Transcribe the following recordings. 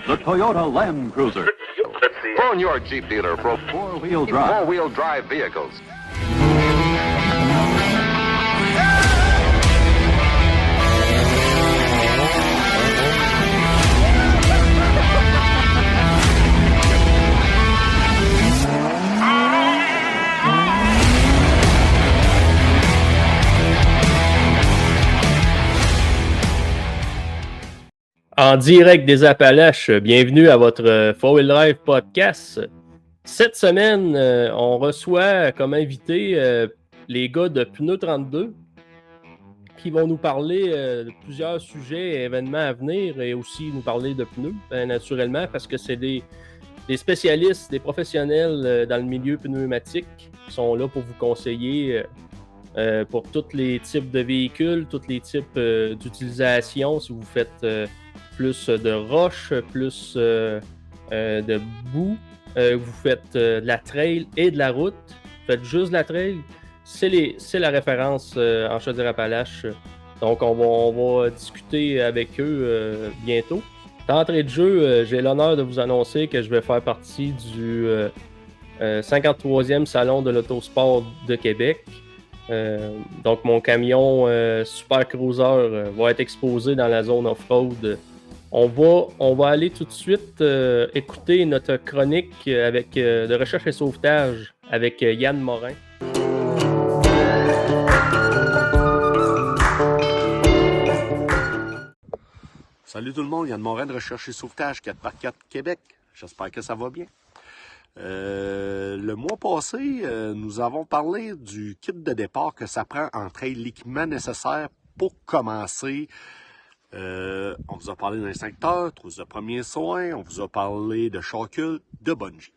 The Toyota Land Cruiser. Phone your Jeep dealer for Four-wheel drive. four-wheel drive vehicles. En direct des Appalaches, bienvenue à votre Four-Wheel Drive Podcast. Cette semaine, on reçoit comme invité les gars de Pneus 32 qui vont nous parler de plusieurs sujets et événements à venir et aussi nous parler de pneus, naturellement, parce que c'est des spécialistes, des professionnels dans le milieu pneumatique qui sont là pour vous conseiller pour tous les types de véhicules, tous les types d'utilisation, si vous faites plus de roches, plus de boue, vous faites de la trail et de la route, vous faites juste de la trail, c'est la référence en Chaudière-Appalaches. Donc on va discuter avec eux bientôt. D'entrée de jeu, j'ai l'honneur de vous annoncer que je vais faire partie du 53e Salon de l'Autosport de Québec. Donc mon camion Super Cruiser va être exposé dans la zone off-road. On va aller tout de suite écouter notre chronique avec de recherche et sauvetage avec Yann Morin. Salut tout le monde, Yann Morin de Recherche et Sauvetage 4x4 Québec. J'espère que ça va bien. Le mois passé, nous avons parlé du kit de départ que ça prend en trail, l'équipement nécessaire pour commencer. On vous a parlé d'instincteur, trousse de premiers soins, on vous a parlé de chocule, de bungee.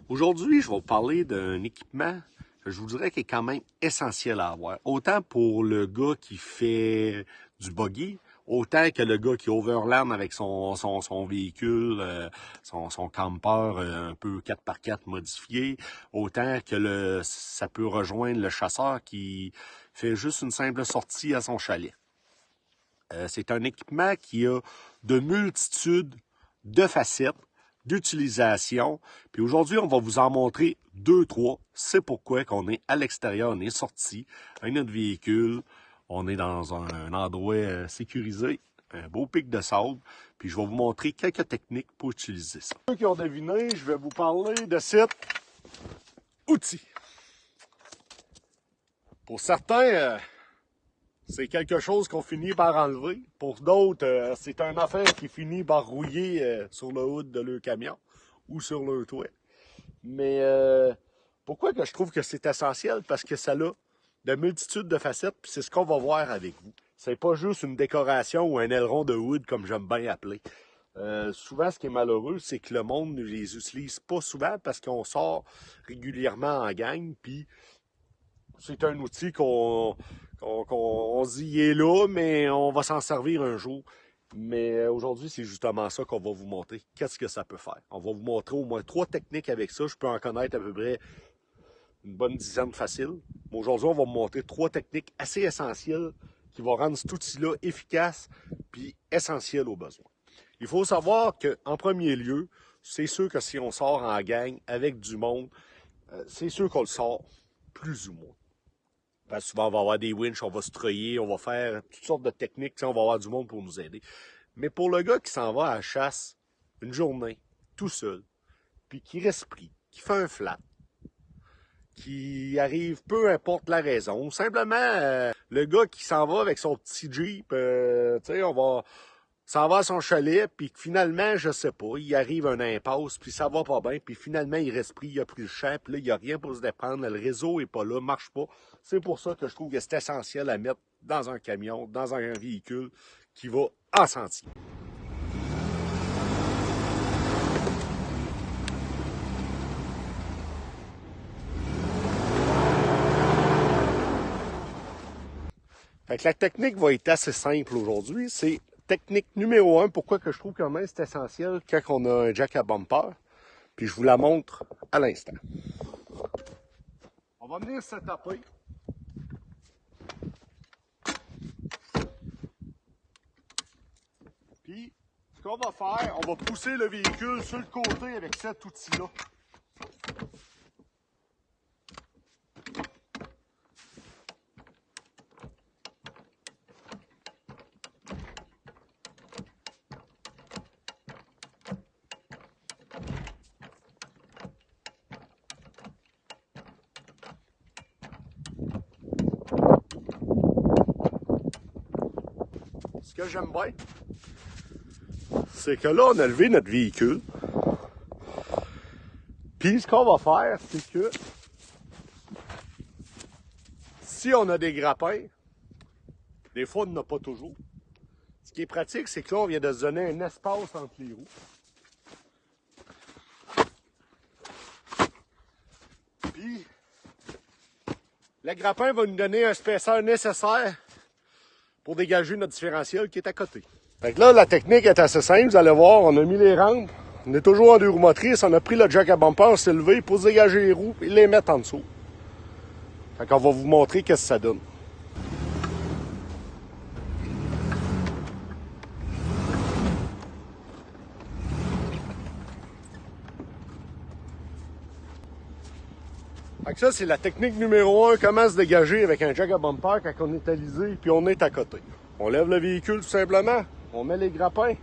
Aujourd'hui, je vais vous parler d'un équipement que je vous dirais qui est quand même essentiel à avoir. Autant pour le gars qui fait du buggy, autant que le gars qui overland avec son véhicule, son camper un peu 4x4 modifié, autant que ça peut rejoindre le chasseur qui fait juste une simple sortie à son chalet. C'est un équipement qui a de multitudes de facettes d'utilisation. Puis aujourd'hui, on va vous en montrer 2-3. C'est pourquoi qu'on est à l'extérieur, on est sorti avec notre véhicule. On est dans un endroit sécurisé, un beau pic de sable. Puis je vais vous montrer quelques techniques pour utiliser ça. Ceux qui ont deviné, je vais vous parler de cet outil. Pour certains, c'est quelque chose qu'on finit par enlever. Pour d'autres, c'est une affaire qui finit par rouiller sur le hood de leur camion ou sur leur toit. Mais pourquoi que je trouve que c'est essentiel? Parce que ça a de multitudes de facettes, puis c'est ce qu'on va voir avec vous. C'est pas juste une décoration ou un aileron de hood, comme j'aime bien appeler. Souvent, ce qui est malheureux, c'est que le monde ne les utilise pas souvent parce qu'on sort régulièrement en gang, puis c'est un outil qu'on se dit, il est là, mais on va s'en servir un jour. Mais aujourd'hui, c'est justement ça qu'on va vous montrer. Qu'est-ce que ça peut faire? On va vous montrer au moins 3 techniques avec ça. Je peux en connaître à peu près une bonne dizaine faciles. Mais aujourd'hui, on va vous montrer 3 techniques assez essentielles qui vont rendre cet outil-là efficace puis essentiel aux besoins. Il faut savoir qu'en premier lieu, c'est sûr que si on sort en gang avec du monde, c'est sûr qu'on le sort plus ou moins. Parce que souvent, on va avoir des winches, on va se treuiller, on va faire toutes sortes de techniques, on va avoir du monde pour nous aider. Mais pour le gars qui s'en va à la chasse une journée, tout seul, puis qui reste pris, qui fait un flat, qui arrive, peu importe la raison, ou simplement le gars qui s'en va avec son petit Jeep, s'en va à son chalet, puis finalement, je sais pas, il arrive un impasse, puis ça va pas bien, puis finalement, il reste pris, il a pris le champ, puis là, il n'y a rien pour se déprendre, le réseau est pas là, marche pas. C'est pour ça que je trouve que c'est essentiel à mettre dans un camion, dans un véhicule qui va en sentier. Fait que la technique va être assez simple aujourd'hui. C'est technique numéro 1. Pourquoi que je trouve quand même c'est essentiel quand on a un jack à bumper. Puis je vous la montre à l'instant. On va venir se taper. Puis, qu'on va faire, on va pousser le véhicule sur le côté avec cet outil-là. Ce que j'aime bien, c'est que là, on a levé notre véhicule. Puis, ce qu'on va faire, c'est que si on a des grappins, des fois, on n'en a pas toujours. Ce qui est pratique, c'est que là, on vient de se donner un espace entre les roues. Puis, le grappin va nous donner un épaisseur nécessaire pour dégager notre différentiel qui est à côté. Fait que là, la technique est assez simple. Vous allez voir, on a mis les rampes. On est toujours en deux roues motrices. On a pris le jack à bumper, on s'est levé pour dégager les roues et les mettre en dessous. Fait qu'on va vous montrer qu'est-ce que ça donne. Fait que ça, c'est la technique numéro 1, comment se dégager avec un jack à bumper quand on est alisé puis on est à côté. On lève le véhicule tout simplement, on met les grappins,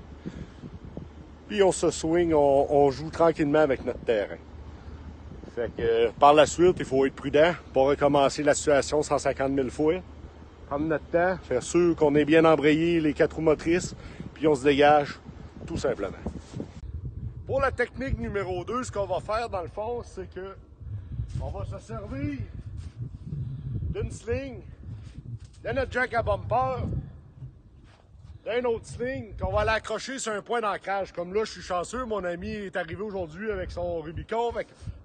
puis on se swing, on joue tranquillement avec notre terrain. Fait que par la suite, il faut être prudent, pas recommencer la situation 150 000 fois. Prendre notre temps, faire sûr qu'on est bien embrayé les 4 roues motrices, puis on se dégage tout simplement. Pour la technique numéro 2, ce qu'on va faire dans le fond, c'est que on va se servir d'une sling, de notre jack à bumper, d'un autre sling qu'on va aller accrocher sur un point d'ancrage. Comme là, je suis chanceux, mon ami est arrivé aujourd'hui avec son Rubicon,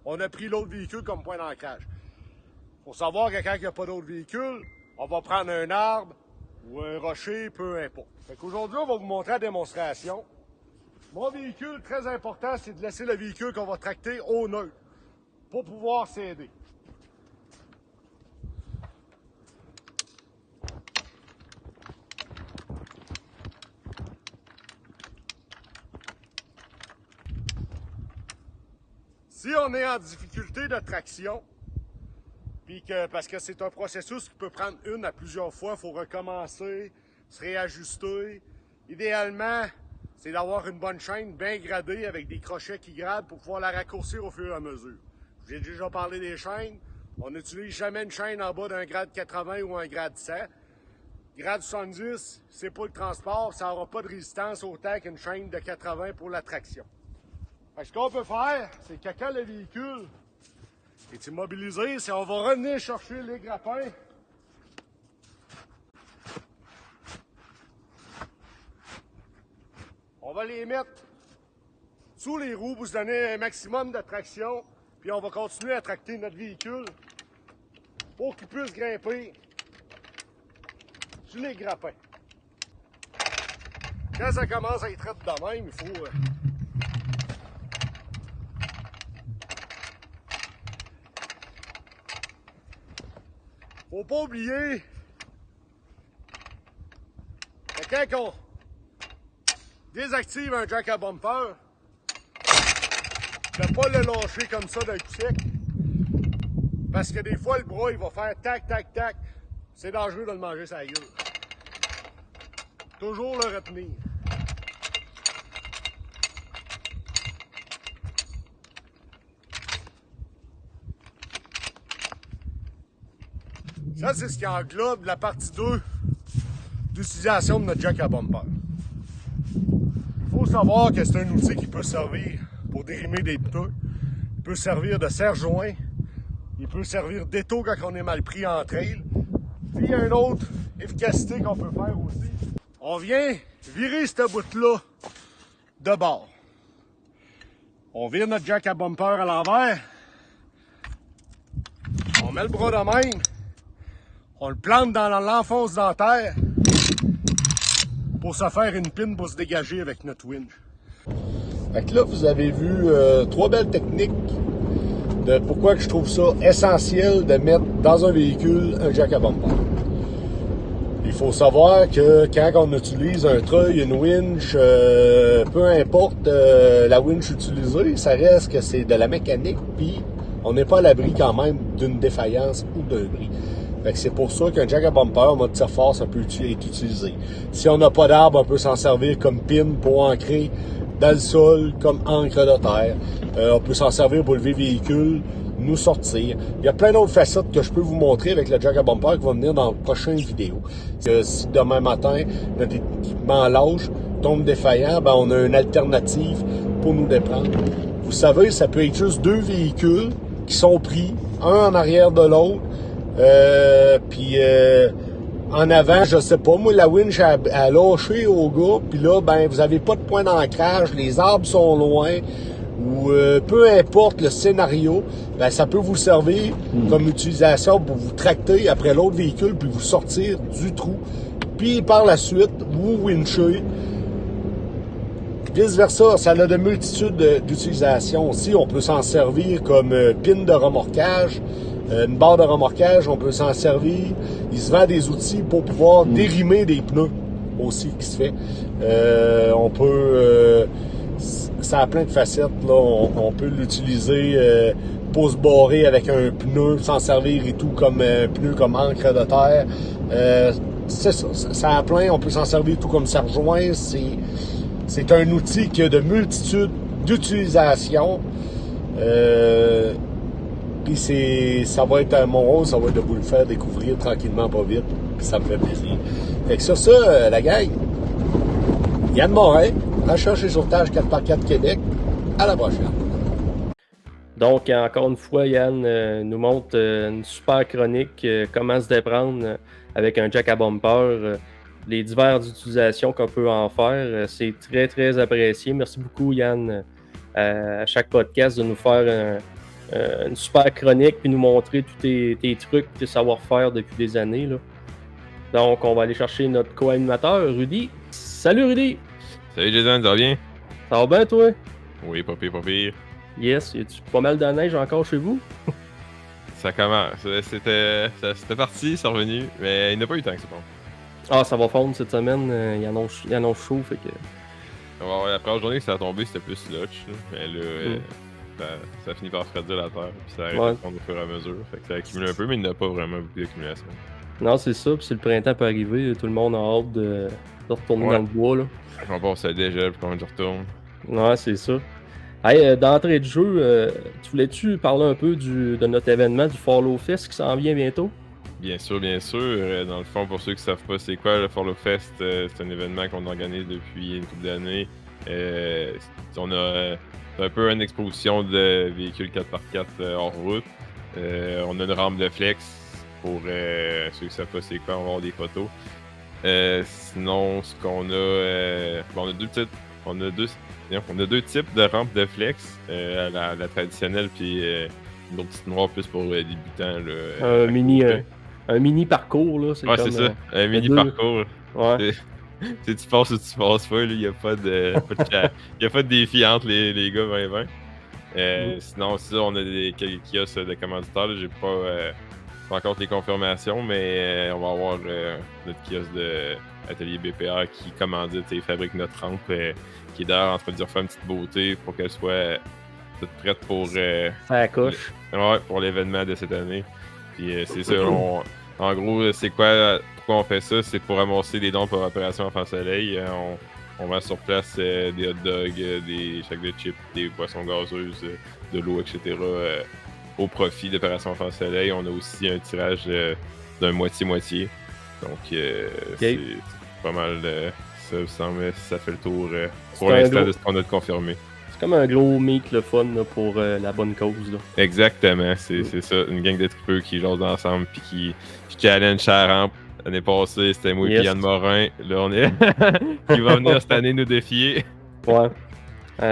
on a pris l'autre véhicule comme point d'ancrage. Il faut savoir que quand il n'y a pas d'autre véhicule, on va prendre un arbre ou un rocher, peu importe. Aujourd'hui, on va vous montrer la démonstration. Mon véhicule, très important, c'est de laisser le véhicule qu'on va tracter au neutre pour pouvoir s'aider. Si on est en difficulté de traction, puis que parce que c'est un processus qui peut prendre une à plusieurs fois, il faut recommencer, se réajuster. Idéalement, c'est d'avoir une bonne chaîne bien gradée avec des crochets qui gradent pour pouvoir la raccourcir au fur et à mesure. J'ai déjà parlé des chaînes. On n'utilise jamais une chaîne en bas d'un grade 80 ou un grade 100. Grade 70, c'est pour le transport, ça n'aura pas de résistance autant qu'une chaîne de 80 pour la traction. Ce qu'on peut faire, c'est que quand le véhicule est immobilisé, c'est on va revenir chercher les grappins. On va les mettre sous les roues pour se donner un maximum de traction. Puis on va continuer à tracter notre véhicule pour qu'il puisse grimper sur les grappins. Quand ça commence à être raide de même, il faut... Faut pas oublier que quand on désactive un jack à bumper, de ne pas le lâcher comme ça d'un coup sec. Parce que des fois, le bras, il va faire tac, tac, tac. C'est dangereux de le manger sa gueule. Toujours le retenir. Ça, c'est ce qui englobe la partie 2 d'utilisation de notre jack à bumper. Il faut savoir que c'est un outil qui peut servir pour dérimer des pneus. Il peut servir de serre-joint. Il peut servir d'étau quand on est mal pris en trail. Puis il y a une autre efficacité qu'on peut faire aussi. On vient virer ce bout-là de bord. On vire notre jack à bumper à l'envers. On met le bras de même. On le plante dans l'enfonce dentaire pour se faire une pine pour se dégager avec notre winch. Fait que là, vous avez vu 3 belles techniques de pourquoi que je trouve ça essentiel de mettre dans un véhicule un jack à bumper. faut savoir que quand on utilise un treuil, une winch, peu importe la winch utilisée, ça reste que c'est de la mécanique, puis on n'est pas à l'abri quand même d'une défaillance ou d'un bris. Fait que c'est pour ça qu'un jack à bumper en mode tire-force, ça peut être utilisé. Si on n'a pas d'arbre, on peut s'en servir comme pin pour ancrer dans le sol, comme encre de terre. On peut s'en servir pour lever le véhicule, nous sortir. Il y a plein d'autres facettes que je peux vous montrer avec le jack à bumper qui va venir dans la prochaine vidéo. Si demain matin, notre équipement lâche, tombe défaillant, ben on a une alternative pour nous déprendre. Vous savez, ça peut être juste deux véhicules qui sont pris, un en arrière de l'autre, puis en avant, je sais pas, moi la winch a lâché au gars, puis là, ben vous avez pas de point d'ancrage, les arbres sont loin, ou peu importe le scénario, ben ça peut vous servir comme utilisation pour vous tracter après l'autre véhicule, puis vous sortir du trou, puis par la suite, vous wincher. Vice-versa, ça a de multitudes d'utilisations aussi. On peut s'en servir comme pin de remorquage, une barre de remorquage, on peut s'en servir. Il se vend des outils pour pouvoir dérimer des pneus aussi qui se fait. On peut... ça a plein de facettes. Là. On peut l'utiliser pour se barrer avec un pneu, s'en servir et tout comme pneu comme encre de terre. C'est ça, ça a plein. On peut s'en servir tout comme serre-joint. C'est un outil qui a de multitudes d'utilisations. Puis ça va être mon rôle, ça va être de vous le faire découvrir tranquillement, pas vite. Puis ça me fait plaisir. Fait que sur ça, la gang, Yann Morin, Recherche et sauvetage 4x4 Québec. À la prochaine. Donc, encore une fois, Yann nous montre une super chronique, comment se déprendre avec un jack à bumper, les diverses utilisations qu'on peut en faire. C'est très, très apprécié. Merci beaucoup, Yann, à chaque podcast de nous faire une super chronique puis nous montrer tous tes trucs, tes savoir-faire depuis des années. Là. Donc, on va aller chercher notre co-animateur, Rudy. Salut, Rudy! Salut, Jason, ça va bien? Ça va bien, toi? Oui, pas pire, pas pire. Yes, y a-tu pas mal de neige encore chez vous? Ça commence. C'était parti, c'est revenu, mais il n'y a pas eu tant que c'est bon. Ah, ça va fondre cette semaine, il annonce chaud, fait que... La première journée que ça a tombé, c'était plus lutch, mais là, ça finit par refroidir la terre, puis ça arrête de fondre au fur et à mesure. Fait que ça accumule un peu, mais il n'y a pas vraiment beaucoup d'accumulation. Non, c'est ça, puis si le printemps peut arriver, tout le monde a hâte de retourner dans le bois, là. On passe à déjà, puis quand je retourne. Ouais, c'est ça. Hey, d'entrée de jeu, tu voulais-tu parler un peu de notre événement du Follow Fest qui s'en vient bientôt? Bien sûr, bien sûr. Dans le fond, pour ceux qui ne savent pas c'est quoi le Follow Fest, c'est un événement qu'on organise depuis une couple d'années. On a un peu une exposition de véhicules 4x4 hors route. On a une rampe de flex pour ceux qui ne savent pas c'est quoi, on va avoir des photos. Sinon, ce qu'on a, on a deux types de rampes de flex, la traditionnelle puis une autre petite noire plus pour débutants. Là, un mini parcours, là. C'est comme, c'est ça, un mini parcours. Ouais. Tu passes ou tu passes pas, il n'y a pas de défi entre les gars 20-20. Sinon, ça, on a quelques kiosques de commanditaires, là, j'ai pas encore les confirmations, mais on va avoir notre kiosque de Atelier BPR qui commandite et fabrique notre rampe, qui est d'ailleurs en train de dire faire une petite beauté pour qu'elle soit toute prête pour ça coche. Pour l'événement de cette année. Puis c'est ça, en gros, c'est quoi, pourquoi on fait ça? C'est pour ramasser des dons pour Opération Enfant Soleil. On met sur place des hot dogs, des sacs de chips, des boissons gazeuses, de l'eau, etc. Au profit d'Opération Enfant Soleil. On a aussi un tirage d'un moitié-moitié. Donc, c'est pas mal ça fait le tour pour l'instant de ce qu'on a de confirmé. C'est comme un gros meet le fun là, pour la bonne cause. Là. Exactement, c'est ça. Une gang de tripeux qui jasent ensemble puis qui challenge sa rampe. L'année passée, c'était moi et Yann Morin. Là, on est qui va venir cette année nous défier. Ouais.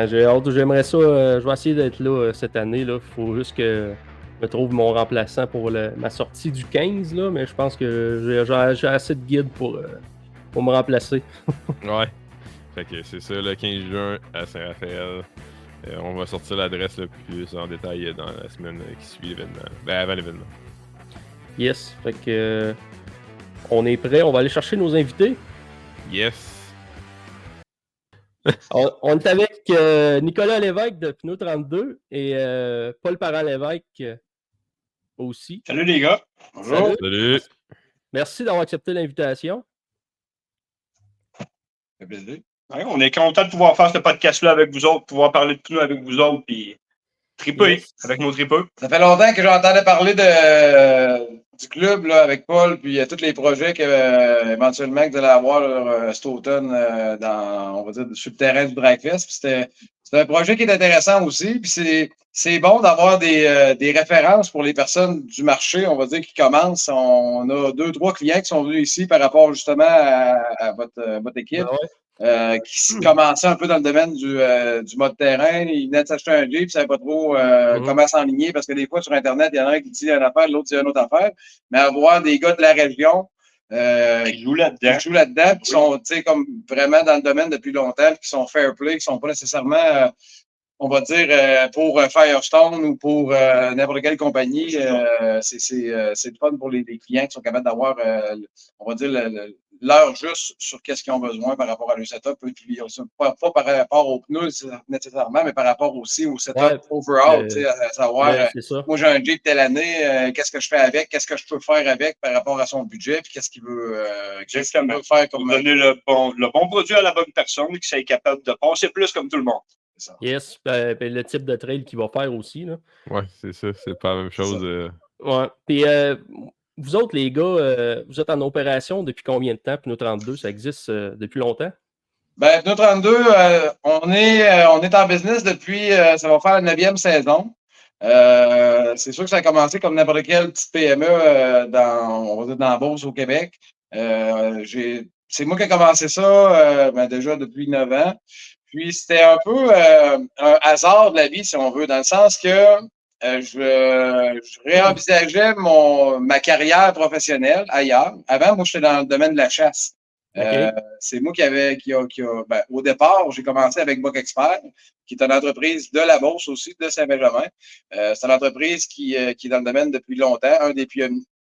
J'ai hâte, j'aimerais ça. Je vais essayer d'être là cette année. Il faut juste que je me trouve mon remplaçant pour ma sortie du 15. Là, mais je pense que j'ai assez de guides pour me remplacer. Ouais. Fait que c'est ça, le 15 juin à Saint-Raphaël. On va sortir l'adresse le plus en détail dans la semaine qui suit l'événement. Ben, avant l'événement. Yes. Fait que On est prêt, on va aller chercher nos invités. Yes. On est avec Nicolas Lévesque de Pinot 32 et Paul Parent-Lévesque aussi. Salut les gars. Bonjour. Salut. Merci d'avoir accepté l'invitation. Ça fait plaisir. Ouais, on est content de pouvoir faire ce podcast-là avec vous autres, pouvoir parler de pneus avec vous autres, puis triper avec nos tripeux. Ça fait longtemps que j'entendais parler du club là, avec Paul, puis tous les projets que éventuellement que vous allez avoir là, cet automne on va dire, sur le terrain du Dragfest. C'était un projet qui est intéressant aussi. Puis c'est bon d'avoir des références pour les personnes du marché, on va dire, qui commencent. On a 2-3 clients qui sont venus ici par rapport justement à votre équipe. Ah ouais. Qui commençaient un peu dans le domaine du mode terrain. Ils venaient de s'acheter un Jeep, ils ne savaient pas trop comment s'enligner parce que des fois, sur Internet, il y en a un qui dit une affaire, l'autre dit une autre affaire. Mais avoir des gars de la région qui jouent là-dedans, qui sont comme vraiment dans le domaine depuis longtemps, qui sont fair play, qui ne sont pas nécessairement, on va dire, pour Firestone ou pour n'importe quelle compagnie. C'est le fun pour les clients qui sont capables d'avoir, on va dire, l'heure juste sur qu'est-ce qu'ils ont besoin par rapport à leur setup. Puis, pas par rapport aux pneus nécessairement, mais par rapport aussi au setup overall. À savoir, moi j'ai un Jeep telle année, qu'est-ce que je fais avec, qu'est-ce que je peux faire avec par rapport à son budget, puis qu'est-ce qu'il veut faire comme. Donner le bon produit à la bonne personne, qui soit capable de passer plus comme tout le monde. C'est ça. Yes, le type de trail qu'il va faire aussi. Là. Ouais, c'est ça, c'est pas la même chose. Ouais. Puis vous autres, les gars, vous êtes en opération depuis combien de temps? Pinot 32, ça existe depuis longtemps? Ben, Pinot 32, on est en business depuis, ça va faire la 9e saison. C'est sûr que ça a commencé comme n'importe quelle petite PME on va dire dans la Beauce au Québec. C'est moi qui ai commencé ça déjà depuis 9 ans. Puis c'était un peu un hasard de la vie, si on veut, dans le sens que je réenvisageais ma carrière professionnelle ailleurs. Avant, moi, j'étais dans le domaine de la chasse. Okay. C'est moi au départ, j'ai commencé avec Buck Expert, qui est une entreprise de la Beauce aussi, de Saint-Benjamin. C'est une entreprise qui est dans le domaine depuis longtemps, un des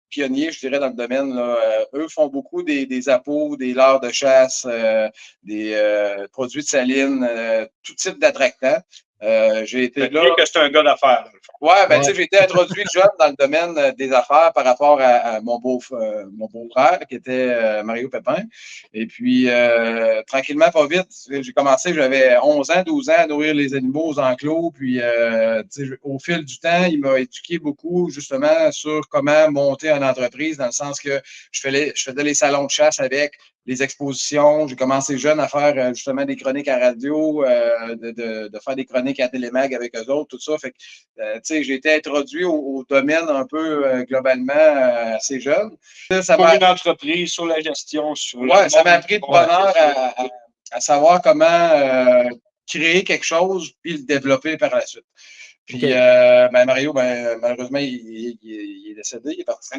pionniers, je dirais, dans le domaine. Là, eux font beaucoup des appos, des leurres de chasse, des produits de saline, tout type d'attractants. J'ai été là. Que c'est un gars d'affaires. Ouais, ben, tu sais, j'ai été introduit jeune dans le domaine des affaires par rapport à mon beau-frère, qui était Mario Pépin. Et puis, tranquillement, pas vite, j'ai commencé, j'avais 11 ans, 12 ans à nourrir les animaux aux enclos. Puis, au fil du temps, il m'a éduqué beaucoup, justement, sur comment monter une entreprise, dans le sens que je faisais les salons de chasse avec, les expositions. J'ai commencé jeune à faire justement des chroniques à radio, de faire des chroniques à Télémag avec eux autres, tout ça. Fait que, tu sais, j'ai été introduit au domaine un peu globalement assez jeune. Ça m'a une entreprise sur la gestion. Ça m'a appris de bonheur à savoir comment créer quelque chose puis le développer par la suite. Puis, Mario, malheureusement, il est décédé. Il est parti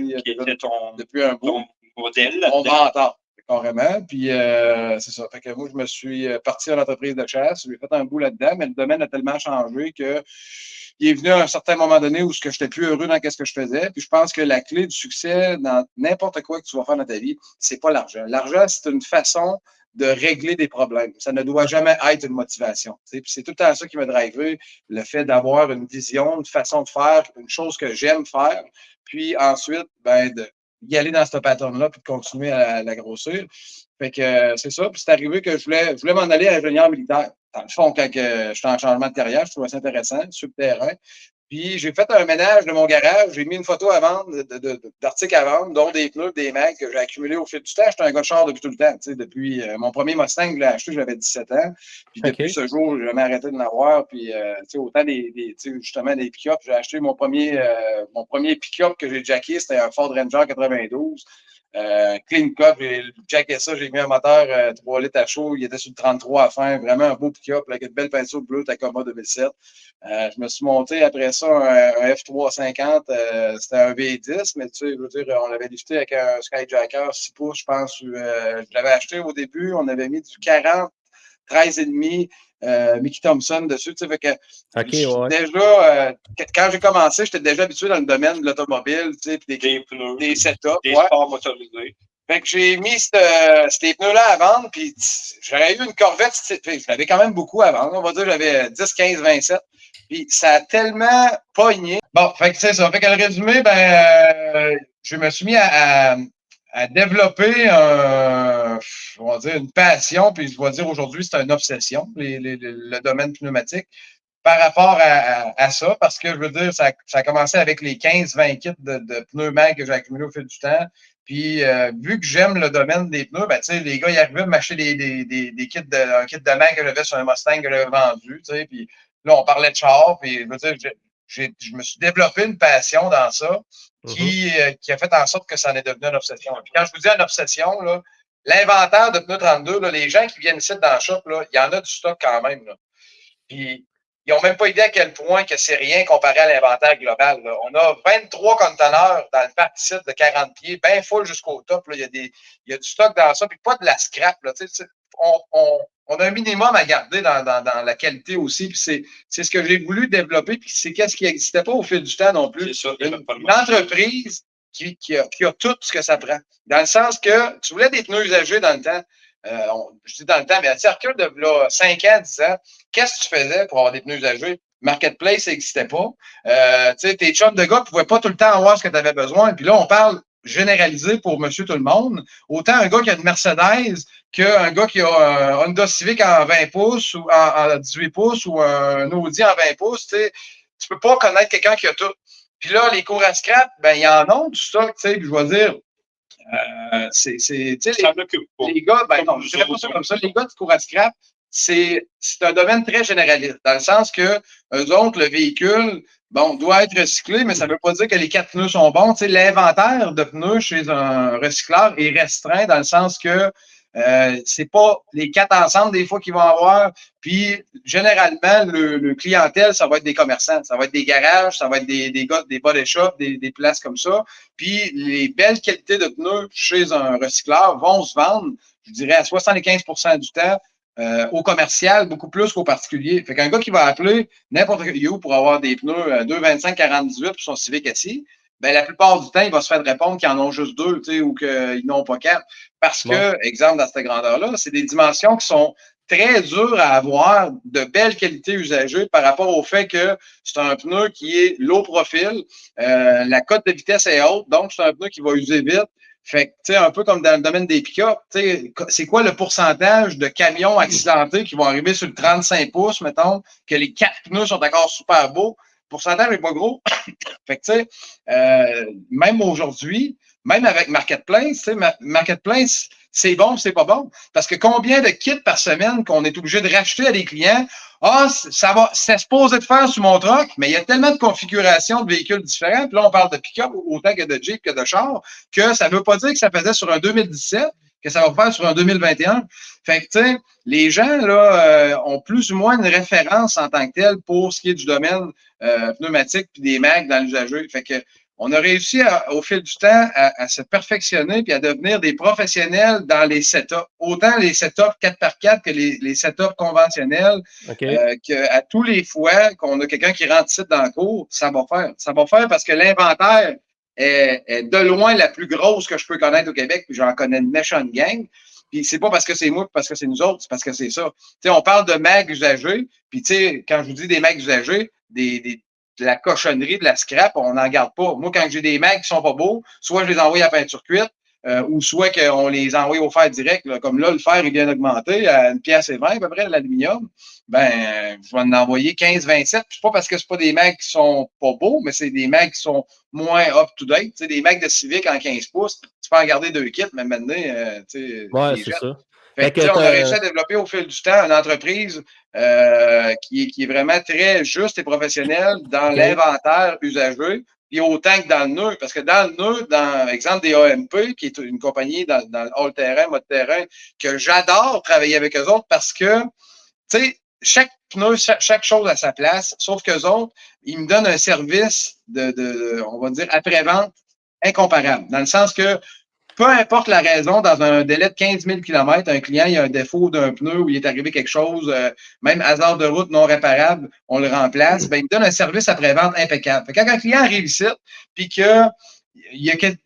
depuis un bout. Modèle. On va entendre. Carrément. Puis, c'est ça. Fait que moi, je me suis parti à l'entreprise de chasse. J'ai fait un bout là-dedans, mais le domaine a tellement changé que il est venu à un certain moment donné où je n'étais plus heureux dans ce que je faisais. Puis, je pense que la clé du succès dans n'importe quoi que tu vas faire dans ta vie, c'est pas l'argent. L'argent, c'est une façon de régler des problèmes. Ça ne doit jamais être une motivation. Puis c'est tout le temps ça qui m'a drivé, le fait d'avoir une vision, une façon de faire, une chose que j'aime faire. Puis ensuite, d'y aller dans ce pattern-là puis de continuer à la grossir. Fait que c'est ça. Puis c'est arrivé que je voulais m'en aller à ingénieur militaire. Dans le fond, quand j'étais en changement de carrière, je trouvais ça intéressant, sur le terrain. Puis j'ai fait un ménage de mon garage. J'ai mis une photo à vendre, d'articles à vendre, dont des pneus, des mags que j'ai accumulés au fil du temps. J'étais un gars de char depuis tout le temps. Depuis mon premier Mustang, je l'ai acheté, j'avais 17 ans. Puis depuis ce jour, j'ai jamais arrêté de l'avoir. Puis autant justement des pick-up. J'ai acheté mon premier pick-up que j'ai jacké, c'était un Ford Ranger 92. Clean cut, j'ai jacké ça, j'ai mis un moteur 3 litres à chaud, il était sur le 33 à fin, vraiment un beau pick-up avec une belle peinture bleue Tacoma 2007. Je me suis monté après ça un F350, c'était un V10, mais tu sais, je veux dire, on l'avait lifté avec un Skyjacker 6 pouces, je pense. Je l'avais acheté au début, on avait mis du 40, 13,5. Mickey Thompson dessus, tu sais, fait que déjà, quand j'ai commencé, j'étais déjà habitué dans le domaine de l'automobile, tu sais, puis des setups. Des sports motorisés. Fait que j'ai mis ces pneus-là à vendre, puis j'aurais eu une Corvette, je l'avais quand même beaucoup à vendre. On va dire j'avais 10, 15, 27. Puis ça a tellement pogné. Bon, fait que c'est ça. Fait que le résumé, je me suis mis à développer on va dire une passion, puis je vais dire aujourd'hui, c'est une obsession, le domaine pneumatique, par rapport à ça, parce que je veux dire, ça a commencé avec les 15-20 kits de pneus mag que j'ai accumulés au fil du temps. Puis, vu que j'aime le domaine des pneus, tu sais, les gars, ils arrivaient à m'acheter des kits un kit de mag que j'avais sur un Mustang que j'avais vendu, tu sais, puis là, on parlait de char, puis je veux dire, je me suis développé une passion dans ça qui a fait en sorte que ça en est devenu une obsession. Puis quand je vous dis une obsession, là, l'inventaire de pneus 32, là, les gens qui viennent ici dans le shop, là, il y en a du stock quand même. Là. Puis, ils n'ont même pas idée à quel point que c'est rien comparé à l'inventaire global. Là. On a 23 conteneurs dans le parc site de 40 pieds, bien full jusqu'au top. Là. Il y a du stock dans ça, puis pas de la scrap. Là. On a un minimum à garder dans la qualité aussi. Puis c'est ce que j'ai voulu développer, puis c'est qu'est-ce qui n'existait pas au fil du temps non plus. C'est ça, une entreprise qui a tout ce que ça prend. Dans le sens que tu voulais des pneus usagés dans le temps. Je dis dans le temps, mais à recul de là, 5 ans, 10 ans, qu'est-ce que tu faisais pour avoir des pneus usagés? Marketplace, ça n'existait pas. Tes chums de gars ne pouvaient pas tout le temps avoir ce que tu avais besoin. Puis là, on parle généralisé pour monsieur tout le monde. Autant un gars qui a une Mercedes qu'un gars qui a un Honda Civic en 20 pouces ou en 18 pouces ou un Audi en 20 pouces. Tu ne peux pas connaître quelqu'un qui a tout. Puis là, les cours à scrap, il y en a du stock. Puis je vais dire, les gars, non, je dirais pas ça comme ça. Les gars du cours à scrap, c'est un domaine très généraliste, dans le sens que eux autres, le véhicule, doit être recyclé, mais ça ne veut pas dire que les 4 pneus sont bons. Tu sais, l'inventaire de pneus chez un recycleur est restreint dans le sens que c'est pas les 4 ensemble des fois qu'ils vont avoir. Puis, généralement, le clientèle, ça va être des commerçants, ça va être des garages, ça va être des gars, des body shops, des places comme ça. Puis, les belles qualités de pneus chez un recycleur vont se vendre, je dirais, à 75% du temps au commercial, beaucoup plus qu'au particulier. Fait qu'un gars qui va appeler n'importe où pour avoir des pneus 2,25-48 pour son Civic assis, la plupart du temps, il va se faire répondre qu'ils en ont juste 2, tu sais, ou qu'ils n'ont pas 4. Parce que, exemple, dans cette grandeur-là, c'est des dimensions qui sont très dures à avoir, de belles qualités usagées par rapport au fait que c'est un pneu qui est low profil, la cote de vitesse est haute, donc c'est un pneu qui va user vite. Fait que, tu sais, un peu comme dans le domaine des pick-up, tu sais, c'est quoi le pourcentage de camions accidentés qui vont arriver sur le 35 pouces, mettons, que les 4 pneus sont encore super beaux? Le pourcentage n'est pas gros. Fait que, tu sais, même aujourd'hui, même avec Marketplace, tu sais, Marketplace, c'est bon, c'est pas bon. Parce que combien de kits par semaine qu'on est obligé de racheter à des clients? Ah, c'est supposé de faire sur mon truck, mais il y a tellement de configurations de véhicules différents. Puis là, on parle de pick-up autant que de Jeep que de char, que ça ne veut pas dire que ça faisait sur un 2017, que ça va faire sur un 2021. Fait que, tu sais, les gens, là, ont plus ou moins une référence en tant que telle pour ce qui est du domaine pneumatique puis des mags dans l'usager. Fait que, on a réussi au fil du temps à se perfectionner puis à devenir des professionnels dans les setups. Autant les setups 4x4 que les setups conventionnels. Qu'à tous les fois qu'on a quelqu'un qui rentre ici dans le cours, ça va faire. Ça va faire parce que l'inventaire est de loin la plus grosse que je peux connaître au Québec, puis j'en connais une méchante gang. Puis c'est pas parce que c'est moi, parce que c'est nous autres, c'est parce que c'est ça. Tu sais, on parle de mags usagés, puis tu sais, quand je vous dis des mags usagés, de la cochonnerie, de la scrap, on n'en garde pas. Moi, quand j'ai des mags qui sont pas beaux, soit je les envoie à peinture cuite, ou soit qu'on les envoie au fer direct. Là. Comme là, le fer, il vient d'augmenter à 1,20 à peu près, l'aluminium. Je vais en envoyer 15-27. C'est pas parce que c'est pas des mags qui sont pas beaux, mais c'est des mags qui sont moins up-to-date. Tu sais, des mags de Civic en 15 pouces, tu peux en garder 2 kits, mais maintenant, tu sais, ouais, c'est ça. Fait que, on a réussi à développer au fil du temps une entreprise qui est vraiment très juste et professionnelle dans l'inventaire usagé, puis autant que dans le nœud. Parce que dans le nœud, dans l'exemple des AMP, qui est une compagnie dans le all-terrain, mode-terrain, que j'adore travailler avec eux autres parce que, tu sais, chaque pneu, chaque chose à sa place, sauf qu'eux autres, ils me donnent un service on va dire, après-vente incomparable. Dans le sens que peu importe la raison, dans un délai de 15 000 km, un client il a un défaut d'un pneu ou il est arrivé quelque chose, même hasard de route non réparable, on le remplace, il me donne un service après-vente impeccable. Fait que quand un client arrive ici, puis que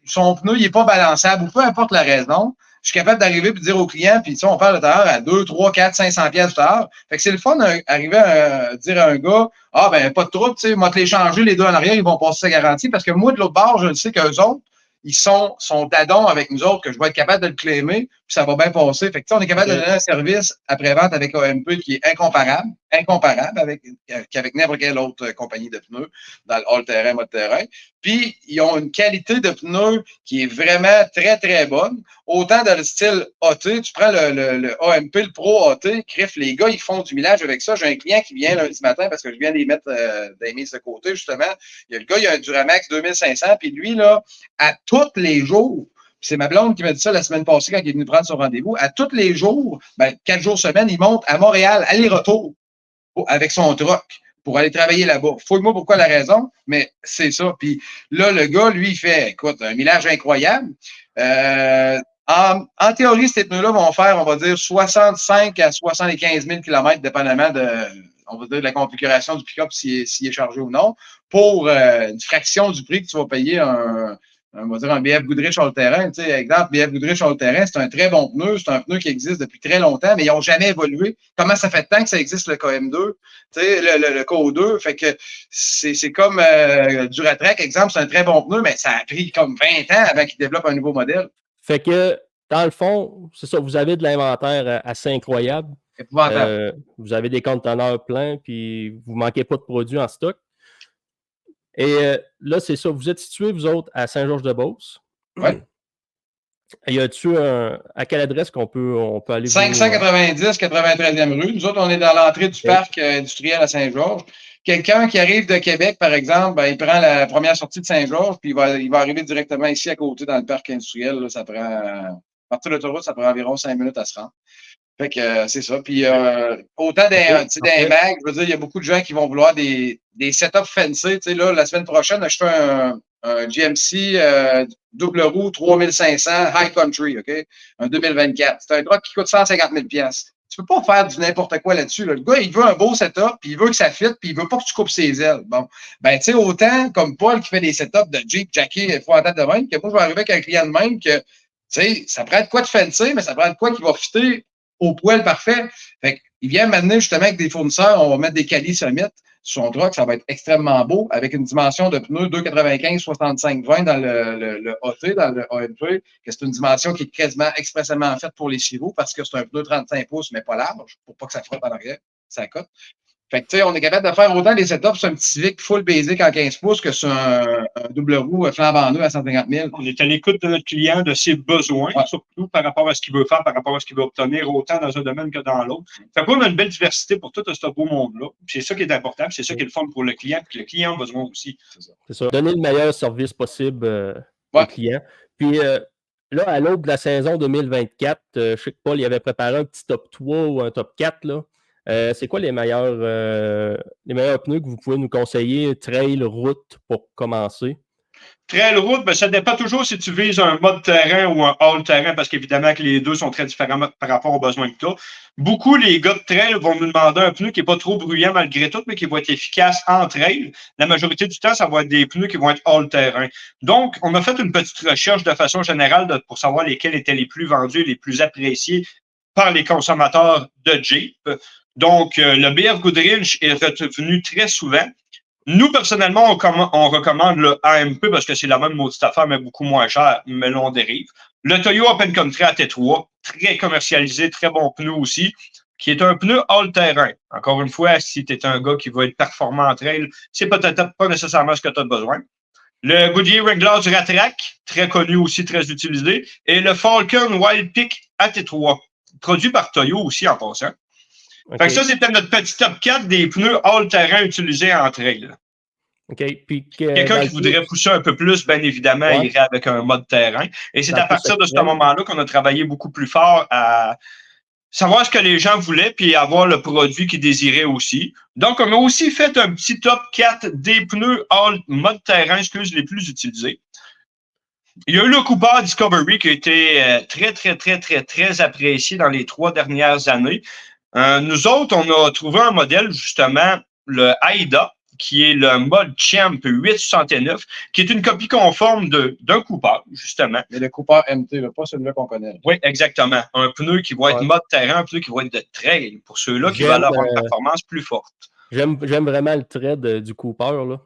son pneu n'est pas balançable ou peu importe la raison, je suis capable d'arriver et de dire au client, puis on parle de tout à l'heure à 2, 3, 4, 500 pièces tout à l'heure. Fait que c'est le fun d'arriver à dire à un gars, ah ben pas de trouble, tu sais, moi te les changer les deux en arrière, ils vont passer sa garantie parce que moi de l'autre bord, je le sais qu'eux autres, ils sont dadons avec nous autres, que je vais être capable de le claimer, puis ça va bien passer. Fait que, on est capable de donner un service après-vente avec AMP qui est incomparable qu'avec n'importe quelle autre compagnie de pneus dans le all-terrain, mode-terrain. Puis, ils ont une qualité de pneus qui est vraiment très, très bonne. Autant dans le style AT, tu prends le AMP, le Pro AT, crif, les gars, ils font du millage avec ça. J'ai un client qui vient lundi matin parce que je viens de les mettre des mises de côté, justement. Le gars, il a un Duramax 2500, puis lui, là, à tous les jours, c'est ma blonde qui m'a dit ça la semaine passée quand il est venu prendre son rendez-vous, à tous les jours, 4 jours semaine, il monte à Montréal, aller-retour, avec son truck pour aller travailler là-bas. Fouille-moi pourquoi la raison, mais c'est ça. Puis là, le gars, lui, il fait, écoute, un millage incroyable. En théorie, ces pneus-là vont faire, on va dire, 65 à 75 000 km, dépendamment de la configuration du pick-up, s'il est chargé ou non, pour une fraction du prix que tu vas payer on va dire un BF Goodrich all-terrain. Tu sais, exemple, BF Goodrich all-terrain, c'est un très bon pneu. C'est un pneu qui existe depuis très longtemps, mais ils n'ont jamais évolué. Comment ça fait de temps que ça existe, le KM2? Tu sais, le KO2? Fait que c'est comme Duratrac, exemple, c'est un très bon pneu, mais ça a pris comme 20 ans avant qu'ils développent un nouveau modèle. Fait que, dans le fond, c'est ça, vous avez de l'inventaire assez incroyable. Vous avez des conteneurs pleins, puis vous ne manquez pas de produits en stock. Et là, c'est ça, vous êtes situés, vous autres, à Saint-Georges-de-Beauce. Oui. Y a-tu à quelle adresse qu'on peut aller 590, 93e rue. Nous autres, on est dans l'entrée du parc industriel à Saint-Georges. Quelqu'un qui arrive de Québec, par exemple, il prend la première sortie de Saint-Georges, puis il va arriver directement ici à côté dans le parc industriel. Là, ça prend, à partir de l'autoroute, ça prend environ 5 minutes à se rendre. Fait que c'est ça. Puis autant des mags, je veux dire, il y a beaucoup de gens qui vont vouloir des setups fancy. Tu sais, là, la semaine prochaine, je fais un GMC double roue 3500 High Country, OK? Un 2024. C'est un truck qui coûte 150 000 $. Tu peux pas faire du n'importe quoi là-dessus. Là. Le gars, il veut un beau setup, puis il veut que ça fitte, puis il veut pas que tu coupes ses ailes. Bon, ben, tu sais, autant comme Paul qui fait des setups de Jeep, Jackie, faut en tête de même, que moi, je vais arriver avec un client de même que, tu sais, ça prend de quoi de fancy, mais ça prend de quoi qui va fitter au poil parfait. Fait qu'il vient m'amener justement avec des fournisseurs, on va mettre des Cali Summit sur son truck, ça va être extrêmement beau, avec une dimension de pneus 2,95, 65, 20 dans le AT, dans le AMP, que c'est une dimension qui est quasiment expressément faite pour les chevaux parce que c'est un pneu 35 pouces, mais pas large, pour pas que ça frotte en arrière, ça cote. Fait que, tu sais, on est capable de faire autant des setups sur un petit Civic full basic en 15 pouces que sur un double roue flambant neuf à 150 000. On est à l'écoute de notre client, de ses besoins, surtout par rapport à ce qu'il veut faire, par rapport à ce qu'il veut obtenir, autant dans un domaine que dans l'autre. Fait qu'on a une belle diversité pour tout ce beau monde-là. C'est ça qui est important, c'est ça qui est le fun pour le client, puis le client a besoin aussi. C'est ça. Donner le meilleur service possible au client. Puis là, à l'aube de la saison 2024, je sais que Paul il avait préparé un petit top 3 ou un top 4, là. C'est quoi les meilleurs pneus que vous pouvez nous conseiller, trail, route, pour commencer? Trail, route, ben, ça dépend toujours si tu vises un mode terrain ou un all-terrain, parce qu'évidemment que les deux sont très différents par rapport aux besoins que tu as. Beaucoup, les gars de trail vont nous demander un pneu qui n'est pas trop bruyant malgré tout, mais qui va être efficace en trail. La majorité du temps, ça va être des pneus qui vont être all-terrain. Donc, on a fait une petite recherche de façon générale pour savoir lesquels étaient les plus vendus, les plus appréciés par les consommateurs de Jeep. Donc, le BF Goodrich est revenu très souvent. Nous, personnellement, on recommande le AMP parce que c'est la même maudite affaire, mais beaucoup moins cher, mais l'on dérive. Le Toyo Open Country AT3, très commercialisé, très bon pneu aussi, qui est un pneu all-terrain. Encore une fois, si tu es un gars qui va être performant en trail, c'est peut-être pas nécessairement ce que tu as besoin. Le Goodyear Wrangler Duratrac, très connu aussi, très utilisé. Et le Falcon Wild Peak AT3, produit par Toyo aussi en passant. Okay. Fait que ça, c'était notre petit top 4 des pneus all-terrain utilisés en trail. OK. Puis quelqu'un qui voudrait pousser un peu plus, bien évidemment, irait avec un mode terrain. Et c'est à partir de ce moment-là qu'on a travaillé beaucoup plus fort à savoir ce que les gens voulaient puis avoir le produit qu'ils désiraient aussi. Donc, on a aussi fait un petit top 4 des pneus mode terrain, les plus utilisés. Il y a eu le Cooper Discovery qui a été très apprécié dans les 3 dernières années. Nous autres, on a trouvé un modèle, justement, le AIDA, qui est le mode Champ 869, qui est une copie conforme d'un Cooper, justement. Mais le Cooper MT, là, pas celui-là qu'on connaît. Oui, exactement. Un pneu qui va être mode terrain, un pneu qui va être de trail, pour ceux-là qui veulent avoir une performance plus forte. J'aime vraiment le trait du Cooper, là.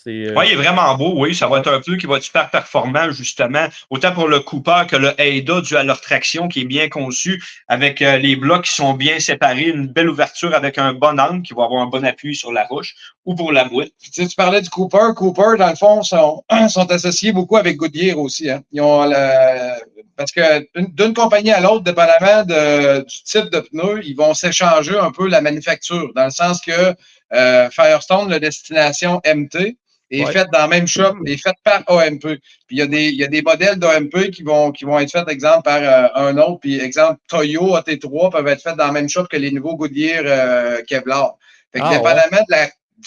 Oui, il est vraiment beau, oui. Ça va être un pneu qui va être super performant, justement, autant pour le Cooper que le Ada, dû à leur traction qui est bien conçu, avec les blocs qui sont bien séparés, une belle ouverture avec un bon angle qui va avoir un bon appui sur la roche ou pour la boîte. Tu parlais du Cooper. Cooper, dans le fond, sont associés beaucoup avec Goodyear aussi. Hein. Ils ont parce que d'une compagnie à l'autre, dépendamment du type de pneu, ils vont s'échanger un peu la manufacture, dans le sens que Firestone, la destination MT, est faite dans le même shop, est faite par AMP. Puis il y a des modèles d'AMP qui vont être faits, exemple, par un autre. Puis, exemple, Toyo AT3 peuvent être faits dans le même shop que les nouveaux Goodyear Kevlar. Fait que dépendamment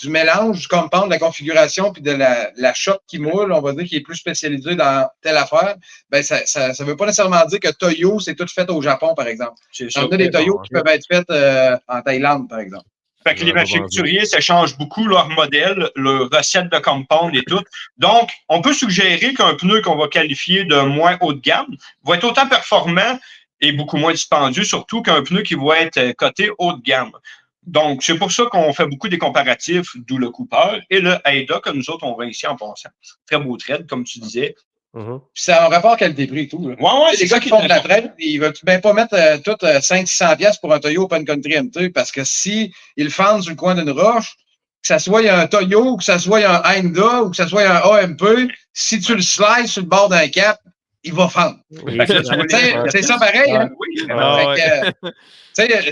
du mélange, du compound, de la configuration, puis de la choc qui moule, on va dire, qui est plus spécialisé dans telle affaire, ben ça veut pas nécessairement dire que Toyo, c'est tout fait au Japon, par exemple. Il y en a des Toyo qui peuvent être faits en Thaïlande, par exemple. Fait que les manufacturiers s'échangent beaucoup leur modèle, leur recette de compound et tout. Donc, on peut suggérer qu'un pneu qu'on va qualifier de moins haut de gamme va être autant performant et beaucoup moins dispendieux, surtout qu'un pneu qui va être coté haut de gamme. Donc, c'est pour ça qu'on fait beaucoup des comparatifs, d'où le Cooper et le Ada, que nous autres, on voit ici en passant. Très beau trade, comme tu disais. Puis c'est un rapport qualité-prix et tout. Là. Ouais, les gars qui font de la traite, ils veulent bien pas mettre tout 500-600$ pour un Toyo Open Country MT, parce que si ils fendent sur le coin d'une roche, que ça soit un Toyo, que ça soit un Honda ou que ça soit un AMP, si tu le slices sur le bord d'un cap, il va fendre. C'est ça pareil. Hein?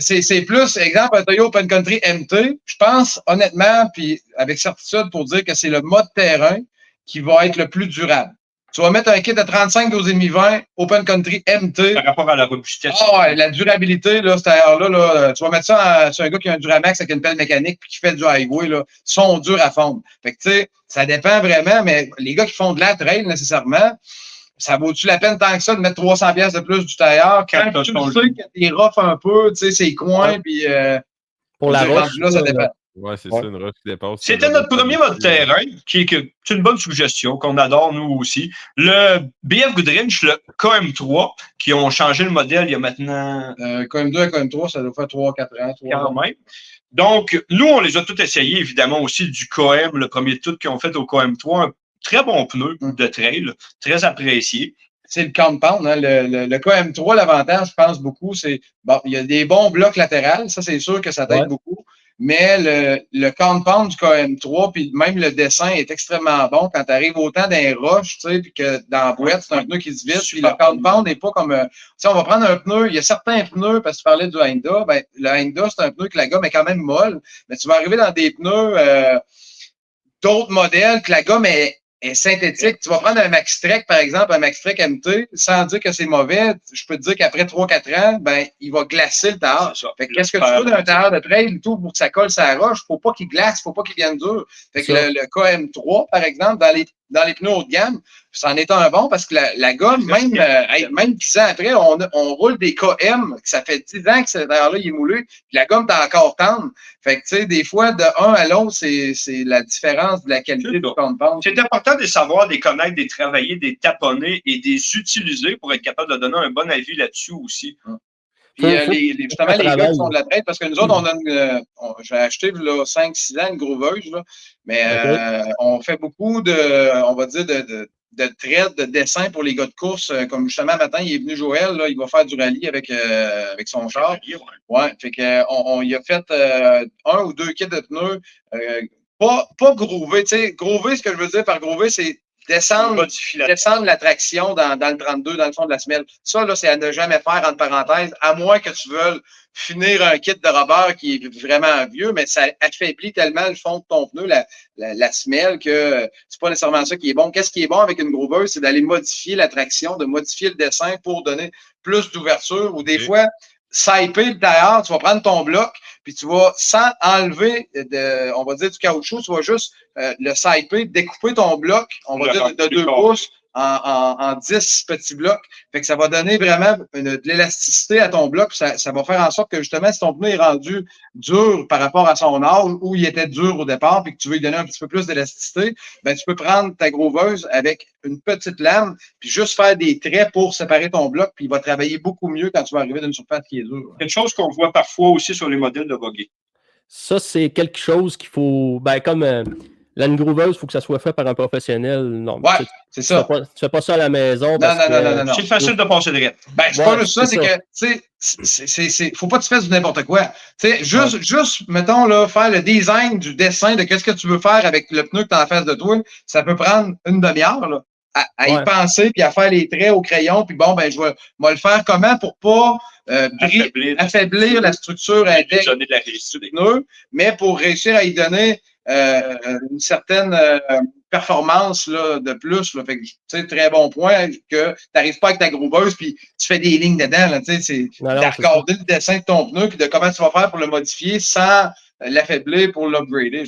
C'est plus, exemple, un Toyo Open Country MT, je pense honnêtement, puis avec certitude pour dire que c'est le mode terrain qui va être le plus durable. Tu vas mettre un kit de 35 12,5 20 Open Country MT. Par rapport à la robustesse. La durabilité, là, cette air-là, tu vas mettre ça sur un gars qui a un Duramax avec une pelle mécanique puis qui fait du highway, là, sont durs à fondre. Fait que, tu sais, ça dépend vraiment, mais les gars qui font de la trail, nécessairement, ça vaut-tu la peine tant que ça de mettre 300$ de plus du tailleur quand tu sais que t'es rough un peu, tu sais, ses coins, puis pour la roche, là, ça dépend. Ouais, c'est ça, une roche qui dépasse. C'était notre premier mode terrain, qui est une bonne suggestion, qu'on adore nous aussi. Le BF Goodrich, le KM3, qui ont changé le modèle il y a maintenant... KM2 et KM3, ça doit faire 3-4 ans. Quand même. Donc, nous, on les a tous essayés, évidemment, aussi du KM, le premier tout qu'ils ont fait au KM3. Un très bon pneu de trail, très apprécié. C'est le compound. Hein? Le KM3, l'avantage, je pense beaucoup, c'est bon, il y a des bons blocs latérales, ça, c'est sûr que ça t'aide beaucoup. Mais le compound du KM3, puis même le dessin est extrêmement bon quand tu arrives autant dans les roches, tu sais, puis que dans la boîte, c'est un pneu qui se vide. Puis le compound n'est pas comme. Tu sais, on va prendre un pneu. Il y a certains pneus, parce que tu parlais du Honda, ben, le Honda, c'est un pneu que la gomme est quand même molle. Mais tu vas arriver dans des pneus d'autres modèles que la gomme est synthétique. Tu vas prendre un Maxtrek, par exemple, un Maxtrek MT, sans dire que c'est mauvais. Je peux te dire qu'après 3-4 ans, ben, il va glacer le tailleur. Fait que qu'est-ce que tu veux d'un tailleur de trail tout pour que ça colle sa roche? Faut pas qu'il glace, faut pas qu'il vienne dur. Fait que le KM3, par exemple, dans les pneus haut de gamme, c'en est un bon parce que la gomme, même 10 ans après, on roule des KM, ça fait 10 ans que ce tailleur-là il est moulé, puis la gomme est encore tendre. Fait que, tu sais, des fois, de un à l'autre, c'est la différence de la qualité du compound. C'est important de savoir, de les connaître, de les travailler, de les taponner et de les utiliser pour être capable de donner un bon avis là-dessus aussi. Puis justement, les gars qui font de la traite, parce que nous autres, on a j'ai acheté là, 5-6 ans une grooveuse, là, mais on fait beaucoup on va dire, de traite, de dessin pour les gars de course. Comme justement, matin, il est venu Joël, là, il va faire du rallye avec son char. Ouais, fait qu'on il a fait 1 ou 2 kits de pneus. Pas groover, tu sais, groover, ce que je veux dire par groover, c'est descendre la traction dans le 32, dans le fond de la semelle. Ça, là, c'est à ne jamais faire, entre parenthèses, à moins que tu veuilles finir un kit de rubber qui est vraiment vieux, mais ça affaiblit tellement le fond de ton pneu, la semelle, que c'est pas nécessairement ça qui est bon. Qu'est-ce qui est bon avec une grooveuse, c'est d'aller modifier la traction, de modifier le dessin pour donner plus d'ouverture, ou des fois, saper le tailleur, tu vas prendre ton bloc, puis tu vas, sans enlever, on va dire, du caoutchouc, tu vas juste le saper, découper ton bloc, on va dire, de 2 pouces en 10 petits blocs. Fait que ça va donner vraiment de l'élasticité à ton bloc. Ça va faire en sorte que justement, si ton pneu est rendu dur par rapport à son âge ou il était dur au départ puis que tu veux lui donner un petit peu plus d'élasticité, ben tu peux prendre ta grooveuse avec une petite lame puis juste faire des traits pour séparer ton bloc puis il va travailler beaucoup mieux quand tu vas arriver d'une surface qui est dure. Quelque chose qu'on voit parfois aussi sur les modèles de buggy. Ça, c'est quelque chose qu'il faut. Ben, comme la grooveuse, il faut que ça soit fait par un professionnel. Non, Ouais, c'est ça. Tu fais pas ça à la maison. Non, parce non. C'est facile de passer de rette. Ben, c'est Ouais, pas juste ça, c'est que, tu sais, faut pas que tu fasses du n'importe quoi. Tu sais, juste, mettons, là, faire le design du dessin de qu'est-ce que tu veux faire avec le pneu que tu as en face de toi, ça peut prendre une demi-heure, là, à y penser, puis à faire les traits au crayon, puis bon, ben, je vais le faire comment pour pas affaiblir la structure interne de la rigidité du pneu, mais pour réussir à y donner une certaine performance là, de plus. Là. Fait que, tu sais, très bon point que tu n'arrives pas avec ta grooveuse puis tu fais des lignes dedans. Là, c'est d'accorder le dessin de ton pneu puis de comment tu vas faire pour le modifier sans l'affaiblir pour l'upgrader.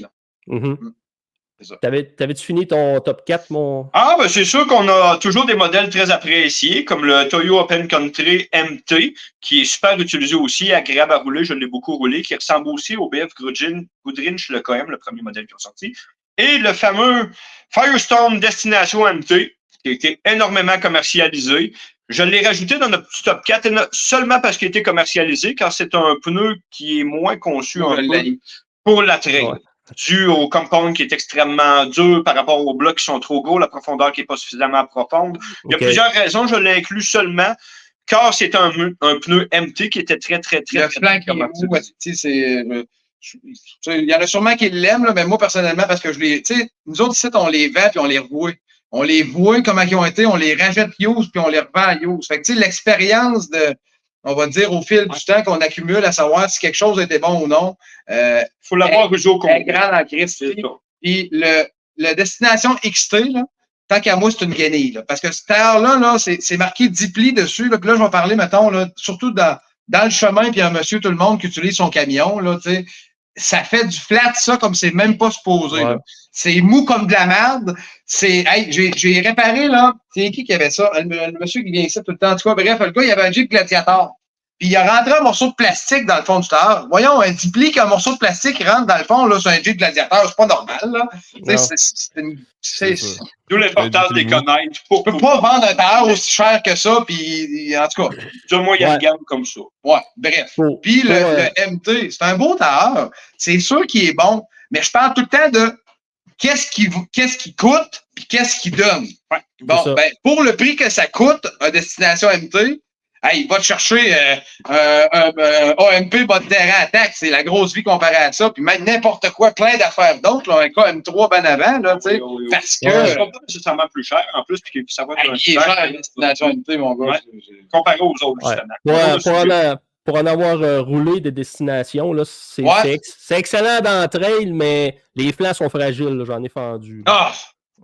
T'avais-tu fini ton top 4, mon. Ah, ben c'est sûr qu'on a toujours des modèles très appréciés, comme le Toyo Open Country MT, qui est super utilisé aussi, agréable à rouler, je l'ai beaucoup roulé, qui ressemble aussi au BF Goodrich le KM, le premier modèle qui est sorti. Et le fameux Firestone Destination MT, qui a été énormément commercialisé. Je l'ai rajouté dans notre petit top 4, seulement parce qu'il a été commercialisé, car c'est un pneu qui est moins conçu pour la trail. Ouais. Dû au compound qui est extrêmement dur par rapport aux blocs qui sont trop gros, la profondeur qui n'est pas suffisamment profonde. Il y a plusieurs raisons. Je l'ai inclus seulement car c'est un pneu MT qui était très le flanc qui est mou, il y en a sûrement qui l'aiment, mais moi, personnellement, parce que nous autres, ici, on les vend puis on les revoit. On les voit comment ils ont été, on les rachète use puis on les revend use. Fait que, l'expérience on va dire, au fil du temps qu'on accumule à savoir si quelque chose était bon ou non. Faut l'avoir usé au complet. Grand en Christ. Puis la destination XT, là, tant qu'à moi, c'est une guenille. Là, parce que cette terre-là, c'est marqué 10 plis dessus. Là, puis là, je vais parler, mettons, là, surtout dans le chemin, puis il y a un monsieur, tout le monde qui utilise son camion. Là, ça fait du flat, ça, comme c'est même pas supposé. Ouais. C'est mou comme de la merde. J'ai réparé, là. C'est qui avait ça? Le monsieur qui vient ici tout le temps. En tout cas, bref, le gars, il avait un Jeep Gladiator. Puis il a rentré un morceau de plastique dans le fond du tard. Voyons, un 10 plis qu'un morceau de plastique rentre dans le fond, là, sur un Jeep Gladiator, c'est pas normal, là. C'est d'où l'importance des connaître. Tu peux pas vendre un tailleur aussi cher que ça, puis en tout cas. Du moins, il y a une gamme comme ça. Ouais, bref. Puis le MT, c'est un beau tailleur. C'est sûr qu'il est bon, mais je parle tout le temps de qu'est-ce qui coûte, puis qu'est-ce qui donne. Ouais, bon, ben, pour le prix que ça coûte, un destination MT, il va te chercher un AMP bas de terrain attaque, c'est la grosse vie comparée à ça, puis même n'importe quoi, plein d'affaires d'autres, un KM3 ben avant, là, tu sais, parce que... C'est pas nécessairement plus cher, en plus, puis ça va être il est cher, la destination MT, mon gars. Ouais. Comparé aux autres, justement. Pour en avoir roulé des destinations, là, c'est excellent dans le trail, mais les flancs sont fragiles, j'en ai fendu.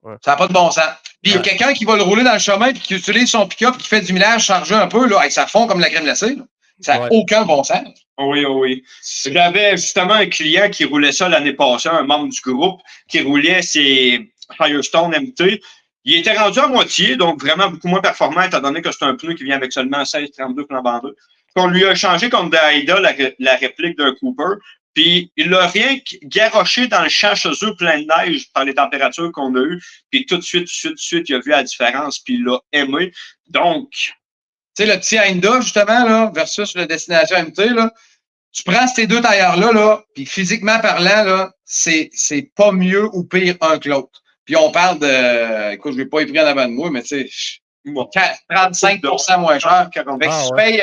Ouais. Ça n'a pas de bon sens. Puis il y a quelqu'un qui va le rouler dans le chemin et qui utilise son pick-up qui fait du millage chargé un peu, là, avec ça fond comme la crème glacée. Là. Ça n'a aucun bon sens. Oui. J'avais justement un client qui roulait ça l'année passée, un membre du groupe, qui roulait ses Firestone MT. Il était rendu à moitié, donc vraiment beaucoup moins performant, étant donné que c'est un pneu qui vient avec seulement 16-32 flambant 2. On lui a changé contre des Aida, la réplique d'un Cooper. Puis, il l'a rien garoché dans le champ chez eux, plein de neige, par les températures qu'on a eues. Puis, tout de suite, il a vu la différence, puis il l'a aimé. Donc... Tu sais, le petit Honda, justement, là, versus le Destination MT, là, tu prends ces deux tailleurs-là, là, puis physiquement parlant, là, c'est pas mieux ou pire un que l'autre. Puis, on parle de... Écoute, je vais pas y prendre en avant de moi, mais tu sais, 35% moins cher. Fait que si tu payes...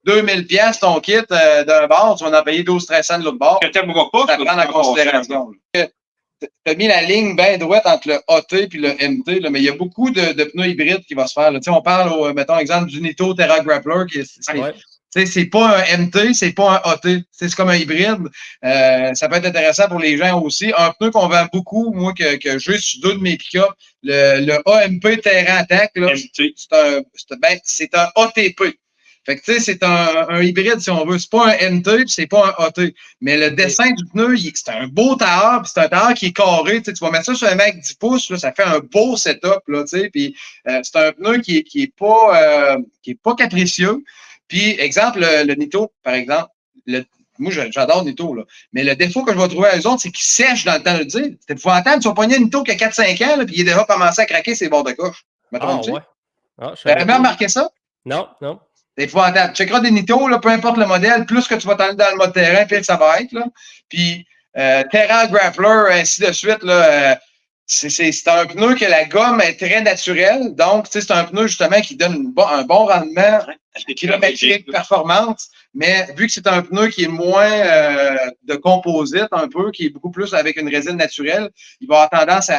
2000 pièces ton kit d'un bord, tu vas en payer 12-13 de l'autre bord. Que t'aimeras pas, ça prend en considération. Tu as mis la ligne bien droite entre le AT et le MT, là, mais il y a beaucoup de pneus hybrides qui vont se faire. Là. On parle, mettons, exemple du Nitto Terra Grappler. C'est pas un MT, c'est pas un AT. C'est comme un hybride. Ça peut être intéressant pour les gens aussi. Un pneu qu'on vend beaucoup, moi, que j'ai sur deux de mes pick-up, le AMP Terra Attack, c'est un ATP. Fait que, tu sais, c'est un hybride, si on veut. C'est pas un NT, puis c'est pas un AT. Mais le dessin du pneu, c'est un beau tailleur, puis c'est un tailleur qui est carré. Tu vas mettre ça sur un mec 10 pouces, là, ça fait un beau setup, là, tu sais. Puis c'est un pneu qui est pas capricieux. Puis, exemple, le Nitto, par exemple. Moi, j'adore Nitto, là. Mais le défaut que je vais trouver à eux autres, c'est qu'ils sèchent dans le temps de le dire. C'était épouvantable. Tu vas pogner un Nitto qui a 4-5 ans, là, puis il est déjà commencé à craquer ses bords de coche. Ah, ouais. Ah, je T'as savais jamais pas. remarqué ça? Non, non. C'est épouvantable. Tu checkeras des Nitto, là, peu importe le modèle, plus que tu vas t'en dans le mode terrain, pire ça va être. Là. Puis, Terra Grappler, ainsi de suite, là, c'est un pneu que la gomme est très naturelle. Donc, c'est un pneu, justement, qui donne un bon rendement kilométrique, performance. Mais vu que c'est un pneu qui est moins de composite, un peu, qui est beaucoup plus avec une résine naturelle, il va avoir tendance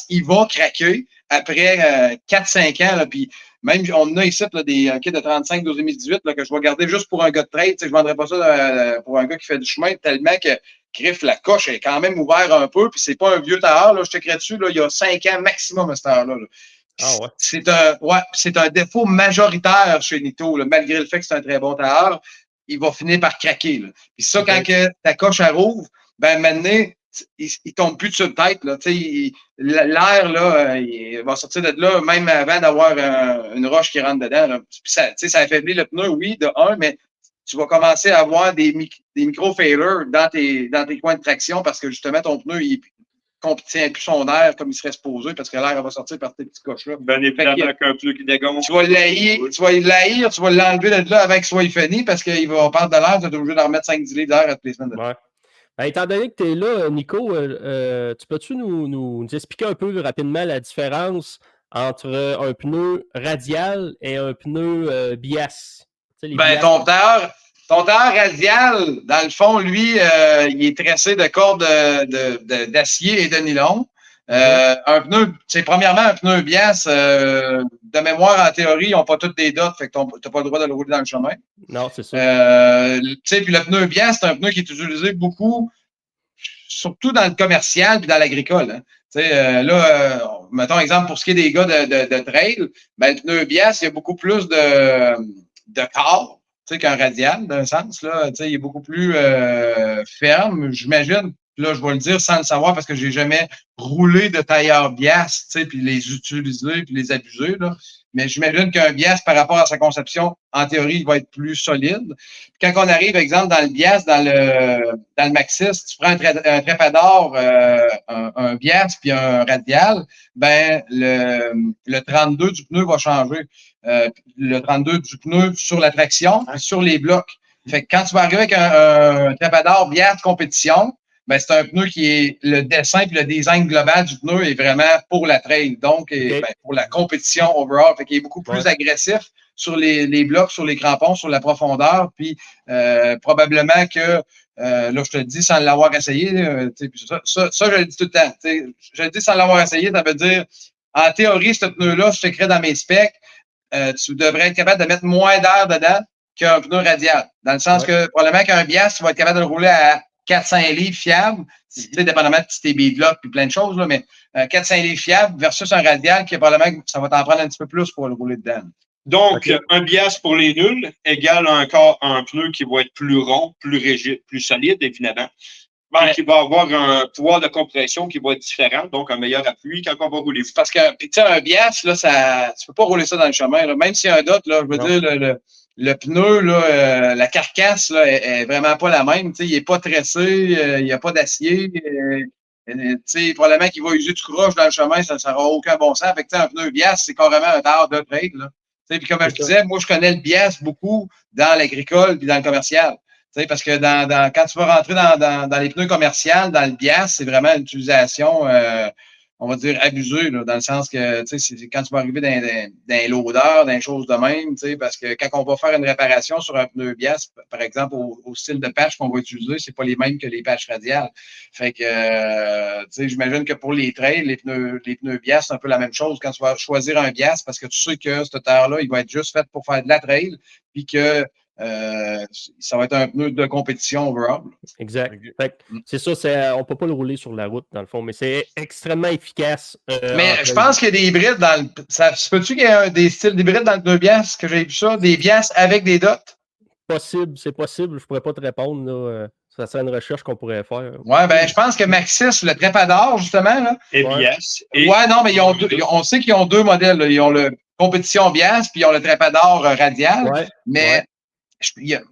il va craquer après 4-5 ans. Là, puis même, on a ici là, des kits de 35, 12 2018 là, que je vais garder juste pour un gars de trade. Je ne vendrai pas ça pour un gars qui fait du chemin tellement que Griff, la coche est quand même ouverte un peu, puis c'est pas un vieux tailleur. Là, je checkerai dessus, là, il y a 5 ans maximum à ce tailleur-là. Là. Ah, ouais. C'est un défaut majoritaire chez Nitto, là, malgré le fait que c'est un très bon tailleur, il va finir par craquer. Là. Puis ça, quand que ta coche elle rouvre, ben maintenant, il tombe plus dessus de tête. Là. L'air, là, il va sortir de là, même avant d'avoir une roche qui rentre dedans. Là. Puis ça affaiblit le pneu, oui, de un, mais tu vas commencer à avoir des micro-failures dans tes coins de traction parce que justement, ton pneu, il contient plus son air comme il serait supposé parce que l'air va sortir par tes petites coches-là. Bien évidemment qu'un pneu qui dégonfle. Tu vas l'haïr, tu vas l'enlever de là avant qu'il soit fini parce qu'il va perdre de l'air, tu es obligé d'en remettre 5-10 litres d'air à toutes les semaines. Ouais. Ben, étant donné que tu es là, Nico, tu peux-tu nous expliquer un peu rapidement la différence entre un pneu radial et un pneu bias? Ben, ton tailleur radial, dans le fond, lui, il est tressé de cordes d'acier et de nylon. Un pneu, c'est premièrement un pneu bias. De mémoire, en théorie, ils n'ont pas toutes des dots, fait que tu n'as pas le droit de le rouler dans le chemin. Non, c'est ça. Puis le pneu bias, c'est un pneu qui est utilisé beaucoup, surtout dans le commercial puis dans l'agricole. Hein. Mettons exemple pour ce qui est des gars de trail, ben, le pneu bias, il y a beaucoup plus de corps qu'un radial, d'un sens. Là, il est beaucoup plus ferme, j'imagine. Là, je vais le dire sans le savoir parce que j'ai jamais roulé de tailleur bias, puis les utiliser puis les abuser. Là. Mais j'imagine qu'un bias, par rapport à sa conception, en théorie, il va être plus solide. Quand on arrive, exemple, dans le bias, dans le Maxxis, tu prends un trépador, un bias puis un radial, ben le 32 du pneu va changer. Le 32 du pneu sur la traction, sur les blocs. Fait que quand tu vas arriver avec un trépador bias compétition, ben, c'est un pneu qui est le dessin et le design global du pneu est vraiment pour la trail, donc ben, pour la compétition overall. Fait qu'il est beaucoup plus agressif sur les blocs, sur les crampons, sur la profondeur. Puis probablement que là, je te le dis sans l'avoir essayé, ça, je le dis tout le temps. Je le dis sans l'avoir essayé, ça veut dire en théorie, ce pneu-là, je t'écris dans mes specs, tu devrais être capable de mettre moins d'air dedans qu'un pneu radial. Dans le sens que probablement qu'un bias, tu vas être capable de le rouler à 400 livres fiable, dépendamment de tes beadlocks et plein de choses, là, mais 400 livres fiable versus un radial qui est probablement ça va t'en prendre un petit peu plus pour le rouler dedans. Donc, un bias pour les nuls égale encore un pneu qui va être plus rond, plus rigide, plus solide, évidemment. Et qui va avoir un pouvoir de compression qui va être différent, donc un meilleur appui quand on va rouler. Parce que, tu sais, un bias, là, tu peux pas rouler ça dans le chemin. Là. Même s'il y a un dot, là, je veux dire, le pneu, là, la carcasse, là, est vraiment pas la même. Il n'est pas tressé, il n'y a pas d'acier. Probablement qu'il va user du croche dans le chemin, ça n'aura aucun bon sens. Fait que, un pneu bias, c'est carrément un tard de trade. Puis comme je disais, moi, je connais le bias beaucoup dans l'agricole et dans le commercial. Parce que quand tu vas rentrer dans les pneus commerciaux, dans le bias, c'est vraiment une utilisation, on va dire, abusée, là, dans le sens que c'est quand tu vas arriver dans un loader, dans des choses de même, parce que quand on va faire une réparation sur un pneu bias, par exemple, au style de patch qu'on va utiliser, c'est pas les mêmes que les patchs radiales. Fait que, j'imagine que pour les trails, les pneus bias, c'est un peu la même chose. Quand tu vas choisir un bias, parce que tu sais que ce terre-là, il va être juste fait pour faire de la trail, puis que Ça va être un pneu de compétition overall. Exact. Ok. Fait que c'est ça, on ne peut pas le rouler sur la route, dans le fond, mais c'est extrêmement efficace. Mais je pense qu'il y a des hybrides dans le. Ça se peut-tu qu'il y ait des styles d'hybrides dans le pneu Bias, que j'ai vu ça? Des Bias avec des dots? Possible, c'est possible. Je ne pourrais pas te répondre. Là. Ça serait une recherche qu'on pourrait faire. Ouais, ben je pense que Maxxis, le Trepador, justement, là. Et Ouais. Bias. Ouais, non, mais on sait qu'ils ont deux modèles. Là. Ils ont le compétition Bias, puis ils ont le Trepador radial. Ouais. Mais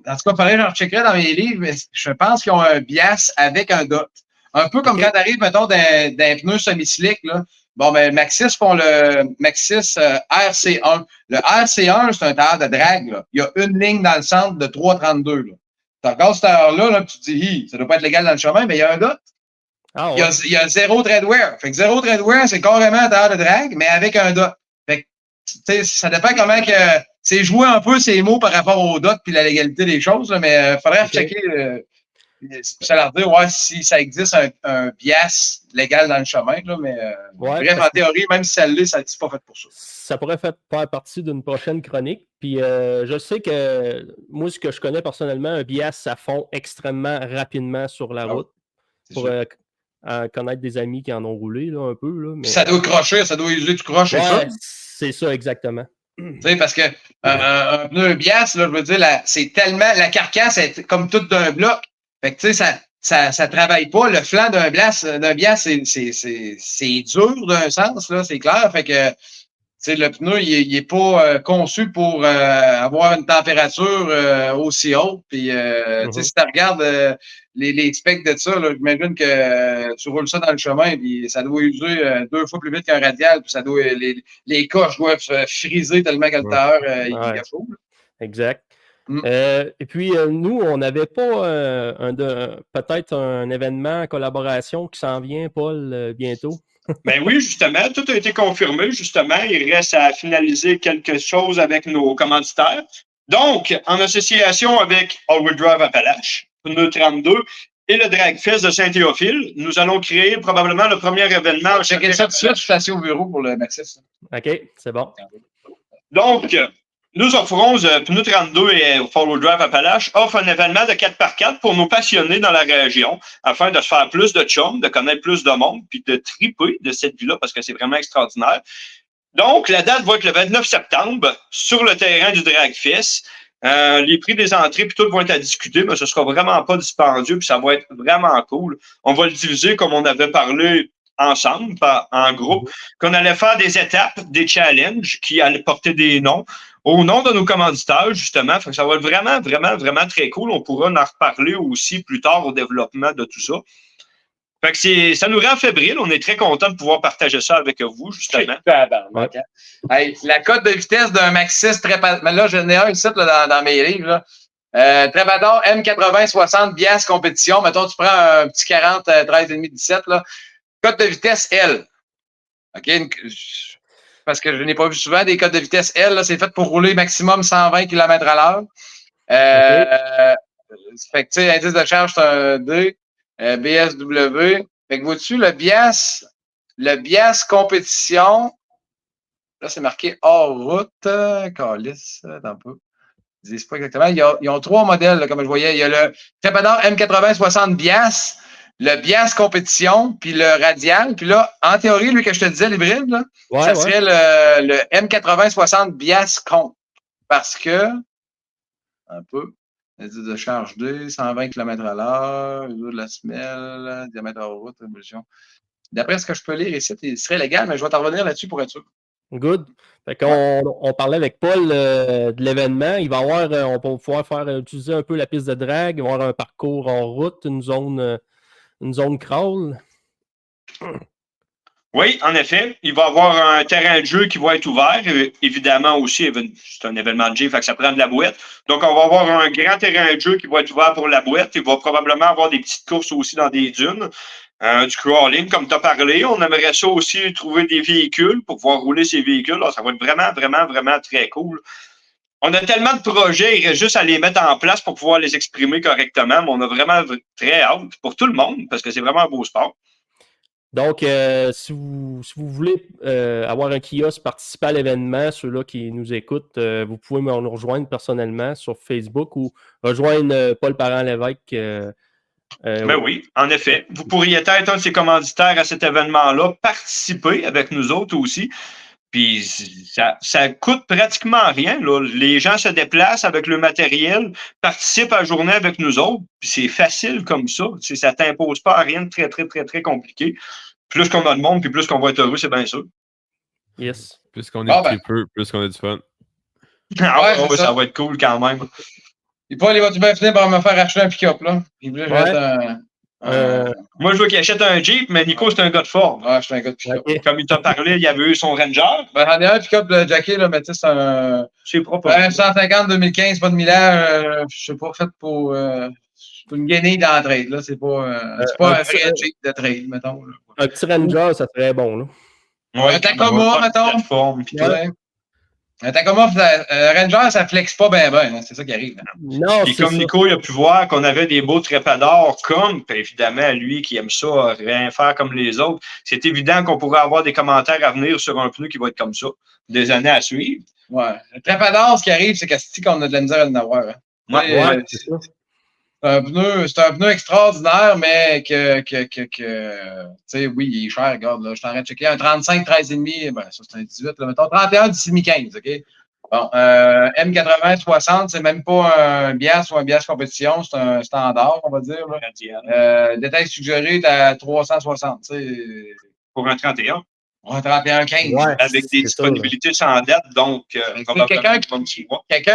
en tout cas, pareil, j'en checkerai dans mes livres, mais je pense qu'ils ont un Bias avec un dot. Un peu comme quand tu arrives, mettons, d'un pneu semi-slick, là. Bon, ben, Maxxis font le Maxxis RC1. Le RC1, c'est un tailleur de drague, là. Il y a une ligne dans le centre de 3,32, là. Tu regardes cette tailleur-là, là, puis tu te dis, ça doit pas être légal dans le chemin, mais il y a un dot. Ah, Il y a zéro treadwear. Fait que zéro treadwear, c'est carrément un tailleur de drague, mais avec un dot. Fait que, tu sais, ça dépend comment que. C'est jouer un peu ces mots par rapport au dot puis la légalité des choses, là, mais il faudrait checker. Ça leur dire, ouais, si ça existe un bias légal dans le chemin, là, mais bref, en théorie, même si ça l'est, ça n'est pas fait pour ça. Ça pourrait faire partie d'une prochaine chronique. Puis je sais que moi, ce que je connais personnellement, un bias, ça fond extrêmement rapidement sur la route. Pour connaître des amis qui en ont roulé là, un peu. Là, mais... Ça doit crocher, ça doit user du croche, c'est ça? C'est ça, exactement. Tu sais, parce que un pneu bias, là, je veux dire, c'est tellement. La carcasse est comme toute d'un bloc. Fait que, tu sais, ça travaille pas. Le flanc d'un bias, c'est dur d'un sens, là, c'est clair. Fait que, tu sais, le pneu, il est pas conçu pour avoir une température aussi haute. Puis, tu sais, si tu regardes les specs de ça, là, j'imagine que tu roules ça dans le chemin, puis ça doit user 2 fois plus vite qu'un radial, puis ça doit, les coches doivent friser tellement que le tailleur, il est chaud. Exact. Et puis, nous, on n'avait pas peut-être un événement en collaboration qui s'en vient, Paul, bientôt. Ben oui, justement, tout a été confirmé, justement. Il reste à finaliser quelque chose avec nos commanditaires. Donc, en association avec All Wheel Drive Appalaches, Pneu 32 et le Dragfest de Saint-Théophile, nous allons créer probablement le premier événement. Checkez ça tout de suite, je suis assis au bureau pour le Maxxis. OK, c'est bon. Donc, nous offrons, Pneu 32 et All Wheel Drive Appalaches offrent un événement de 4x4 pour nos passionnés dans la région, afin de se faire plus de chums, de connaître plus de monde, puis de triper de cette vie-là, parce que c'est vraiment extraordinaire. Donc, la date va être le 29 septembre sur le terrain du Dragfest. Les prix des entrées puis tout vont être à discuter, mais ce sera vraiment pas dispendieux, puis ça va être vraiment cool. On va le diviser comme on avait parlé ensemble, en groupe, qu'on allait faire des étapes, des challenges qui allaient porter des noms au nom de nos commanditaires, justement. Fait que ça va être vraiment, vraiment, vraiment très cool. On pourra en reparler aussi plus tard au développement de tout ça. Fait que ça nous rend fébrile. On est très content de pouvoir partager ça avec vous, justement. Hey, la cote de vitesse d'un Maxxis Trepador. Mais là, j'en ai un ici dans mes livres. Trepador M80-60 Bias compétition. Mettons, tu prends un petit 40, 13,5, 17. Là. Cote de vitesse L. OK? Parce que je n'ai pas vu souvent des cotes de vitesse L. Là, c'est fait pour rouler maximum 120 km/h. Fait que, tu sais, indice de charge, c'est un D. BSW. Fait que vois-tu, le Bias compétition. Là, c'est marqué hors route. Calice, attends un peu. Ils disent pas exactement. Ils ont 3 modèles, là, comme je voyais. Il y a le Trepador M80-60 Bias, le Bias compétition, puis le radial. Puis là, en théorie, lui que je te disais, l'hybride, là, ça serait le M80-60 Bias compte. Parce que, un peu, de charge D, 120 km/h, de la semelle, diamètre hors route, révolution. D'après ce que je peux lire ici, il serait légal, mais je vais t'en revenir là-dessus pour être sûr. Good. Fait qu'on parlait avec Paul de l'événement. Il va avoir, on va pouvoir utiliser un peu la piste de drague, il va y avoir un parcours en route, une zone crawl. Oui, en effet. Il va y avoir un terrain de jeu qui va être ouvert. Évidemment aussi, c'est un événement de G, fait que ça prend de la boîte. Donc, on va avoir un grand terrain de jeu qui va être ouvert pour la boîte. Il va probablement avoir des petites courses aussi dans des dunes. Du crawling, comme tu as parlé. On aimerait ça aussi trouver des véhicules pour pouvoir rouler ces véhicules. Alors, ça va être vraiment, vraiment, vraiment très cool. On a tellement de projets, il reste juste à les mettre en place pour pouvoir les exprimer correctement. Mais on a vraiment très hâte pour tout le monde parce que c'est vraiment un beau sport. Donc, si vous voulez avoir un kiosque, participer à l'événement, ceux-là qui nous écoutent, vous pouvez nous rejoindre personnellement sur Facebook ou rejoindre Paul Parent-Lévesque. Ben oui, en effet. Vous pourriez être un de ses commanditaires à cet événement-là, participer avec nous autres aussi. Puis ça coûte pratiquement rien. Là. Les gens se déplacent avec le matériel, participent à la journée avec nous autres, puis c'est facile comme ça. Ça ne t'impose pas à rien de très, très, très, très compliqué. Plus qu'on a de monde, puis plus qu'on va être heureux, c'est bien sûr. Yes. Plus qu'on est peu, plus qu'on a du fun. Ça va être cool quand même. Et Paul, il va-tu bien finir par me faire acheter un pick-up, là? Il voulait Moi, je veux qu'il achète un Jeep, mais Nico, c'est un gars de Ford. Ouais, je suis un gars de pick-up. Okay. Comme il t'a parlé, il y avait eu son Ranger. Ben, j'en ai un pick-up de Jackie, là, mais tu sais, c'est un. C'est propre. 150 2015, pas de 1000 ans. Je sais pas, fait pour une guenille dans la trade, là. C'est pas un vrai Jeep de trade, mettons. Là. Un petit Ranger, ça serait bon, là. Ouais, un Tacoma, mettons. Un Tacoma, Ranger, ça flexe pas bien, hein, c'est ça qui arrive. Non, et comme ça. Nico, il a pu voir qu'on avait des beaux trépadors, comme, évidemment, lui qui aime ça, rien faire comme les autres, c'est évident qu'on pourrait avoir des commentaires à venir sur un pneu qui va être comme ça, des années à suivre. Ouais. Le trépador, ce qui arrive, c'est qu'on a de la misère à en avoir. Hein. Ouais, c'est ça. C'est un pneu extraordinaire, mais tu sais, oui, il est cher, regarde, là, je t'en train de checker. Un 35, 13,5, ben, ça, c'est un 18, là, mettons, 31, 18,15, OK? Bon, M80, 60, c'est même pas un bias ou un bias compétition, c'est un standard, on va dire, là. Détail suggéré, t'es à 360, tu sais. Pour un 31. Ouais, 31-15. Ouais, avec des disponibilités sans date, donc quelqu'un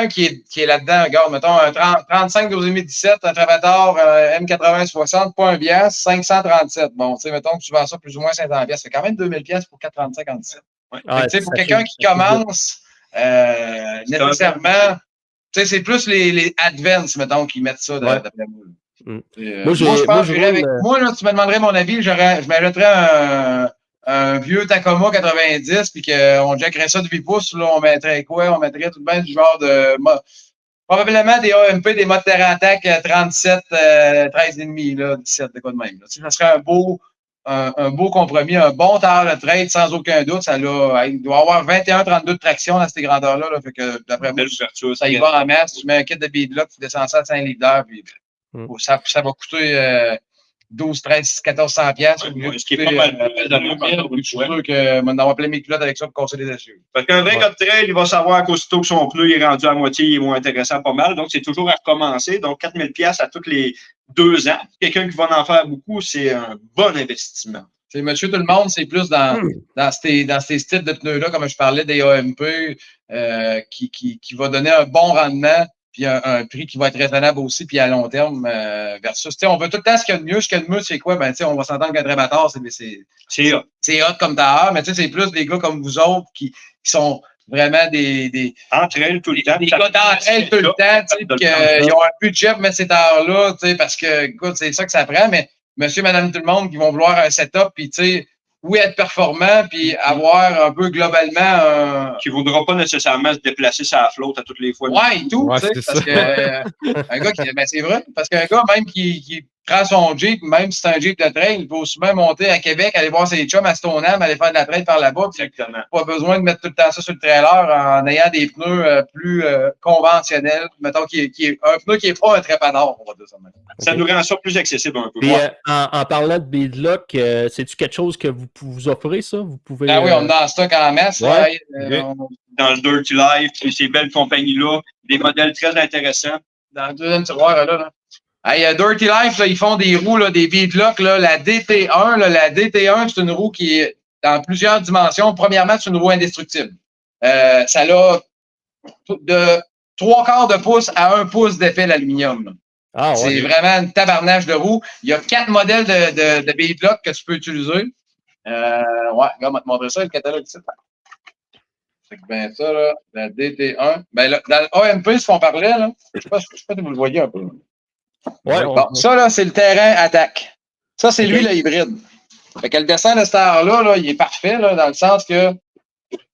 qui est là-dedans, regarde, mettons un 35 12,5-17, un Travator M80-60, pas un bias, 537. Bon, tu sais, mettons que tu vends ça plus ou moins 500 pièces, c'est quand même 2000 pièces pour 435-57. Ouais. Tu sais, pour quelqu'un qui commence, nécessairement, tu sais, c'est plus les advance, mettons, qui mettent ça d'après moi. Moi, là, tu me demanderais mon avis, je m'achèterais un vieux Tacoma 90, puis qu'on jackerait ça de 8 pouces, là, on mettrait quoi? On mettrait tout de même du genre de. Probablement des AMP, des modes Terra Attack 37, 13,5, là, 17, de quoi de même. Là. Ça serait un beau compromis, un bon tard de trade, sans aucun doute. Il doit avoir 21-32 de traction dans ces grandeurs-là. Là, fait que d'après moi, ça y va en masse. Tu mets un kit de beadlock, tu descends ça à 5 litres d'heure, puis ça va coûter 12, 13, 1400 piastres. Ce qui est pas mal. Je suis sûr que m'en avoir plein mes culottes avec ça pour casser les essieux. Parce qu'un vrai gars de trail, il va savoir qu'aussitôt que son pneu est rendu à moitié, il est moins intéressant pas mal. Donc, c'est toujours à recommencer. Donc, 4000 piastres à tous les 2 ans. Quelqu'un qui va en faire beaucoup, c'est un bon investissement. C'est monsieur tout le monde, c'est plus dans ces styles de pneus-là, comme je parlais, des AMP, qui va donner un bon rendement. Puis un prix qui va être raisonnable aussi, puis à long terme, versus, tu sais, on veut tout le temps ce qu'il y a de mieux. Ce qu'il y a de mieux, c'est quoi? Ben, tu sais, on va s'entendre qu'un Travator, c'est hot comme t'as, mais tu sais, c'est plus des gars comme vous autres qui sont vraiment des entre elles tout le temps. Des gars d'entre elles tout le temps, tu sais, ils ont un budget pour mettre ces heures-là, tu sais, parce que, écoute, c'est ça que ça prend, mais monsieur, madame, tout le monde qui vont vouloir un setup, puis tu sais, oui, être performant, puis avoir un peu globalement qui ne voudra pas nécessairement se déplacer sur la flotte à toutes les fois. Ouais, et tout, tu sais, parce que un gars qui. Ben, c'est vrai, parce qu'un gars, même qui prend son Jeep, même si c'est un Jeep de trail, il peut aussi bien monter à Québec, aller voir ses chums à Stoneham, aller faire de la trail par là-bas. Exactement. Pas besoin de mettre tout le temps ça sur le trailer en ayant des pneus plus conventionnels. Mettons un pneu qui n'est pas un trépanard, on va dire ça même. Ça nous rend ça plus accessible un peu. Puis, en parlant de beadlock, c'est-tu quelque chose que vous offrez, ça? Vous pouvez, oui, on a en stock en masse. Ouais. Dans le Dirty Life, ces belles compagnies-là, des modèles très intéressants. Dans le deuxième tiroir, là. Hey, Dirty Life, là, ils font des roues, là, des beadlocks. La DT1, la DT1, c'est une roue qui est dans plusieurs dimensions. Premièrement, c'est une roue indestructible. Ça a de 3/4 de pouce à 1 pouce d'effet d'aluminium. Ah, ouais. C'est vraiment une tabarnage de roue. Il y a 4 modèles de beadlock que tu peux utiliser. Ouais, regarde, on va te montrer ça, le catalogue ici. C'est bien ça, là, la DT1. Ben, là, dans le AMP, ce qu'on parlait, là, je sais pas si vous le voyez un peu. Ouais, bon, ça, là, c'est le terrain attaque. Ça, c'est lui, le hybride. Fait que le dessin de cette heure-là, il est parfait, là, dans le sens que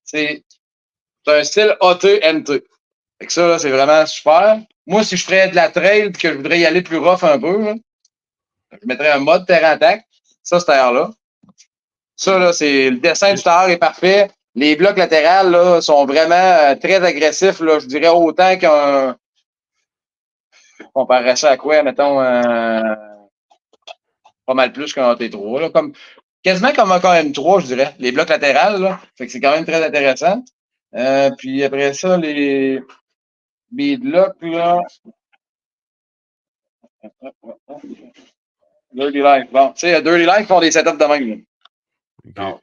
c'est un style AT-NT. Fait que ça, là, c'est vraiment super. Moi, si je ferais de la trail et que je voudrais y aller plus rough un peu, là, je mettrais un mode terrain attaque. Ça, cette heure-là. Ça, là, c'est le dessin du tailleur est parfait. Les blocs latérales là, sont vraiment très agressifs. Là, je dirais autant qu'un. On comparerait ça à quoi, mettons, pas mal plus qu'un T3. Là, quasiment comme un KM3, je dirais. Les blocs latérales, là. Fait que c'est quand même très intéressant. Puis après ça, les beadlocks, là. Dirty Life. Bon, tu sais, Dirty Life font des setups de même. Là. Ok. Non.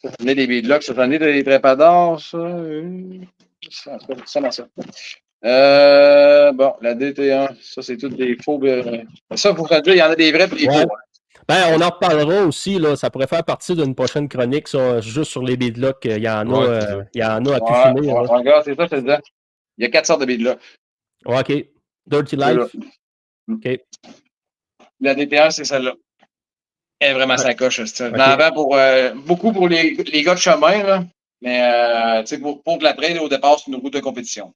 Ça, c'est des beadlocks, ça, c'en est des trépadors, ça. Ça. Bon, la DT1, ça, c'est toutes des faux. Ça, pour te dire, il y en a des vrais et des Ouais. faux. Hein. Ben, on en reparlera aussi, là. Ça pourrait faire partie d'une prochaine chronique, ça, juste sur les beadlocks. Il y en a, Ouais, c'est ça. il y en a à tout Ouais, finir. là. regarde, c'est ça, je te disais. Il y a 4 sortes de beadlocks. Ouais, OK. Dirty Life. OK. La DT1, c'est celle-là. Elle est vraiment sa coche. Je m'en vends pour, beaucoup pour les gars de chemin, là. Mais pour de la trail, au départ, c'est une route de compétition.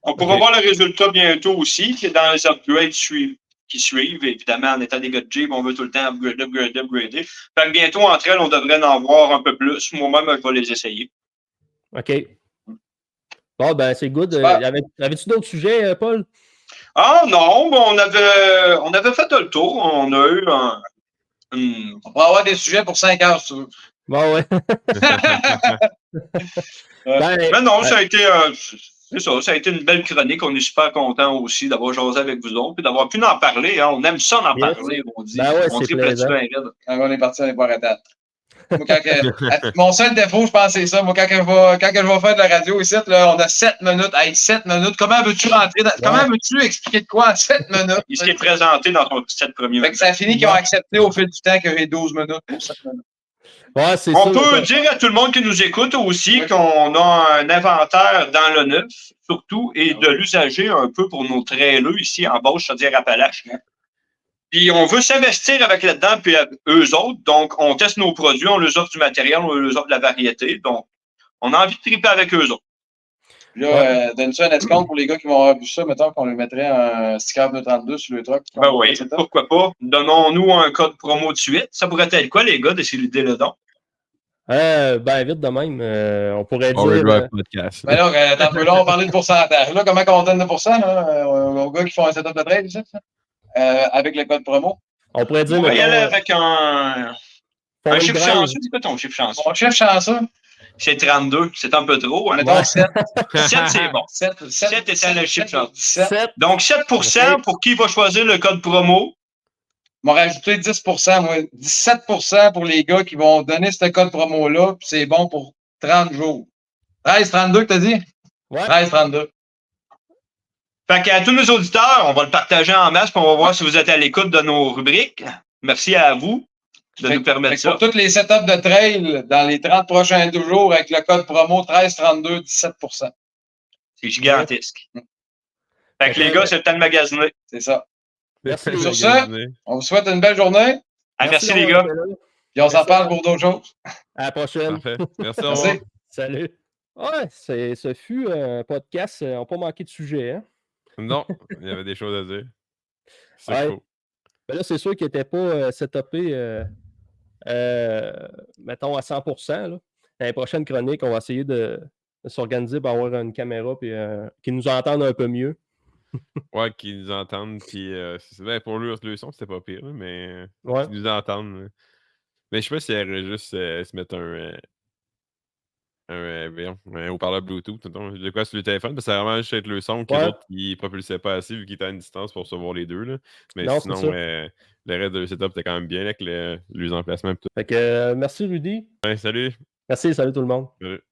On pourra voir le résultat bientôt aussi, qui est dans les upgrades qui suivent. Évidemment, en étant des gars de Jeep, on veut tout le temps upgrader. Fait que bientôt, entre elles, on devrait en voir un peu plus. Moi-même, je vais les essayer. OK. Bon, ben, c'est good. Avais-tu d'autres sujets, Paul? Ah non, bon, on avait fait le tour. On a eu un. On pourrait avoir des sujets pour 5 heures, si tu veux. Bon, ouais. Mais non, ça a été. C'est ça, ça a été une belle chronique. On est super content aussi d'avoir jasé avec vous autres et d'avoir pu en parler. Hein. On aime ça en parler, on dit. Ben ouais, on c'est triple là-dessus plaisant. bien raide. Quand on est parti, on n'est pas arrêté. Mon seul défaut, je pense, c'est ça. Moi, quand je vais faire de la radio ici, là, on a 7 minutes. Hey, 7 minutes. Comment veux-tu rentrer dans... Comment veux-tu expliquer de quoi en 7 minutes? Il s'est présenté dans ton 7 premiers fait que ça a fini qu'ils ont accepté au fil du temps que j'ai 12 minutes pour 7 minutes. Ouais, c'est on ça, peut dire à tout le monde qui nous écoute aussi qu'on a un inventaire dans le neuf, surtout, et de l'usager un peu pour nos trailers ici en Beauce, c'est-à-dire Appalaches. Puis on veut s'investir avec là-dedans, puis eux autres. Donc, on teste nos produits, on leur offre du matériel, on leur offre de la variété. Donc, on a envie de triper avec eux autres. Puis là, donne-tu un escompte pour les gars qui vont avoir vu ça, mettons qu'on lui mettrait un sticker 232 sur le truck. Ben oui, pourquoi pas. Donnons-nous un code promo de suite. Ça pourrait être quoi, les gars, d'essayer le don? Ben, vite de même, on pourrait dire... podcast. Ben là, attends un peu, là, on parlait de pourcentage. Là, comment on donne le pourcent là, aux gars qui font un setup de trade, ça? Avec le code promo? On pourrait dire... On va y aller avec un chiffre chanceux. C'est quoi ton chiffre chanceux? Mon chiffre chanceux? C'est 32. C'est un peu trop. Hein? Mettons 7. 7, c'est bon. 7 étant le chiffre chanceux. 7. Donc, 7% pour qui va choisir le code promo. Ils m'ont rajouté 10%, moi. 17% pour les gars qui vont donner ce code promo-là, puis c'est bon pour 30 jours. 13,32 que t'as dit? Ouais. 13,32. Fait qu'à tous nos auditeurs, on va le partager en masse, puis on va voir si vous êtes à l'écoute de nos rubriques. Merci à vous de nous permettre ça. Pour tous les setups de trail, dans les 30 prochains jours, avec le code promo 13,32, 17%. C'est gigantesque. Fait que les gars, c'est le temps de magasiner. C'est ça. Merci. Sur ça, on vous souhaite une belle journée. Merci les gars. Puis on s'en parle pour d'autres choses. À la prochaine. Parfait. Merci. Merci. Salut. Ouais, ce fut un podcast. On n'a pas manqué de sujet, hein? Non, il y avait des choses à dire. C'est Ouais. cool. Ben là, c'est sûr qu'il n'était pas setupé, mettons, à 100%. Là. Dans les prochaines chroniques, on va essayer de s'organiser pour avoir une caméra et qu'ils nous entendent un peu mieux. Ouais, qu'ils nous entendent. Puis, ben, pour le son, c'était pas pire, mais Ouais. qu'ils nous entendent. Mais je sais pas s'il y aurait juste se mettre un haut-parleur Bluetooth, de quoi sur le téléphone, parce que ça vraiment juste être le son que les autres ils propulsaient pas assez vu qu'ils étaient à une distance pour recevoir les deux. Là. Mais Non, sinon, le reste de setup était quand même bien avec les emplacements et tout. Fait que merci Rudy. Ouais, salut. Merci, salut tout le monde. Salut.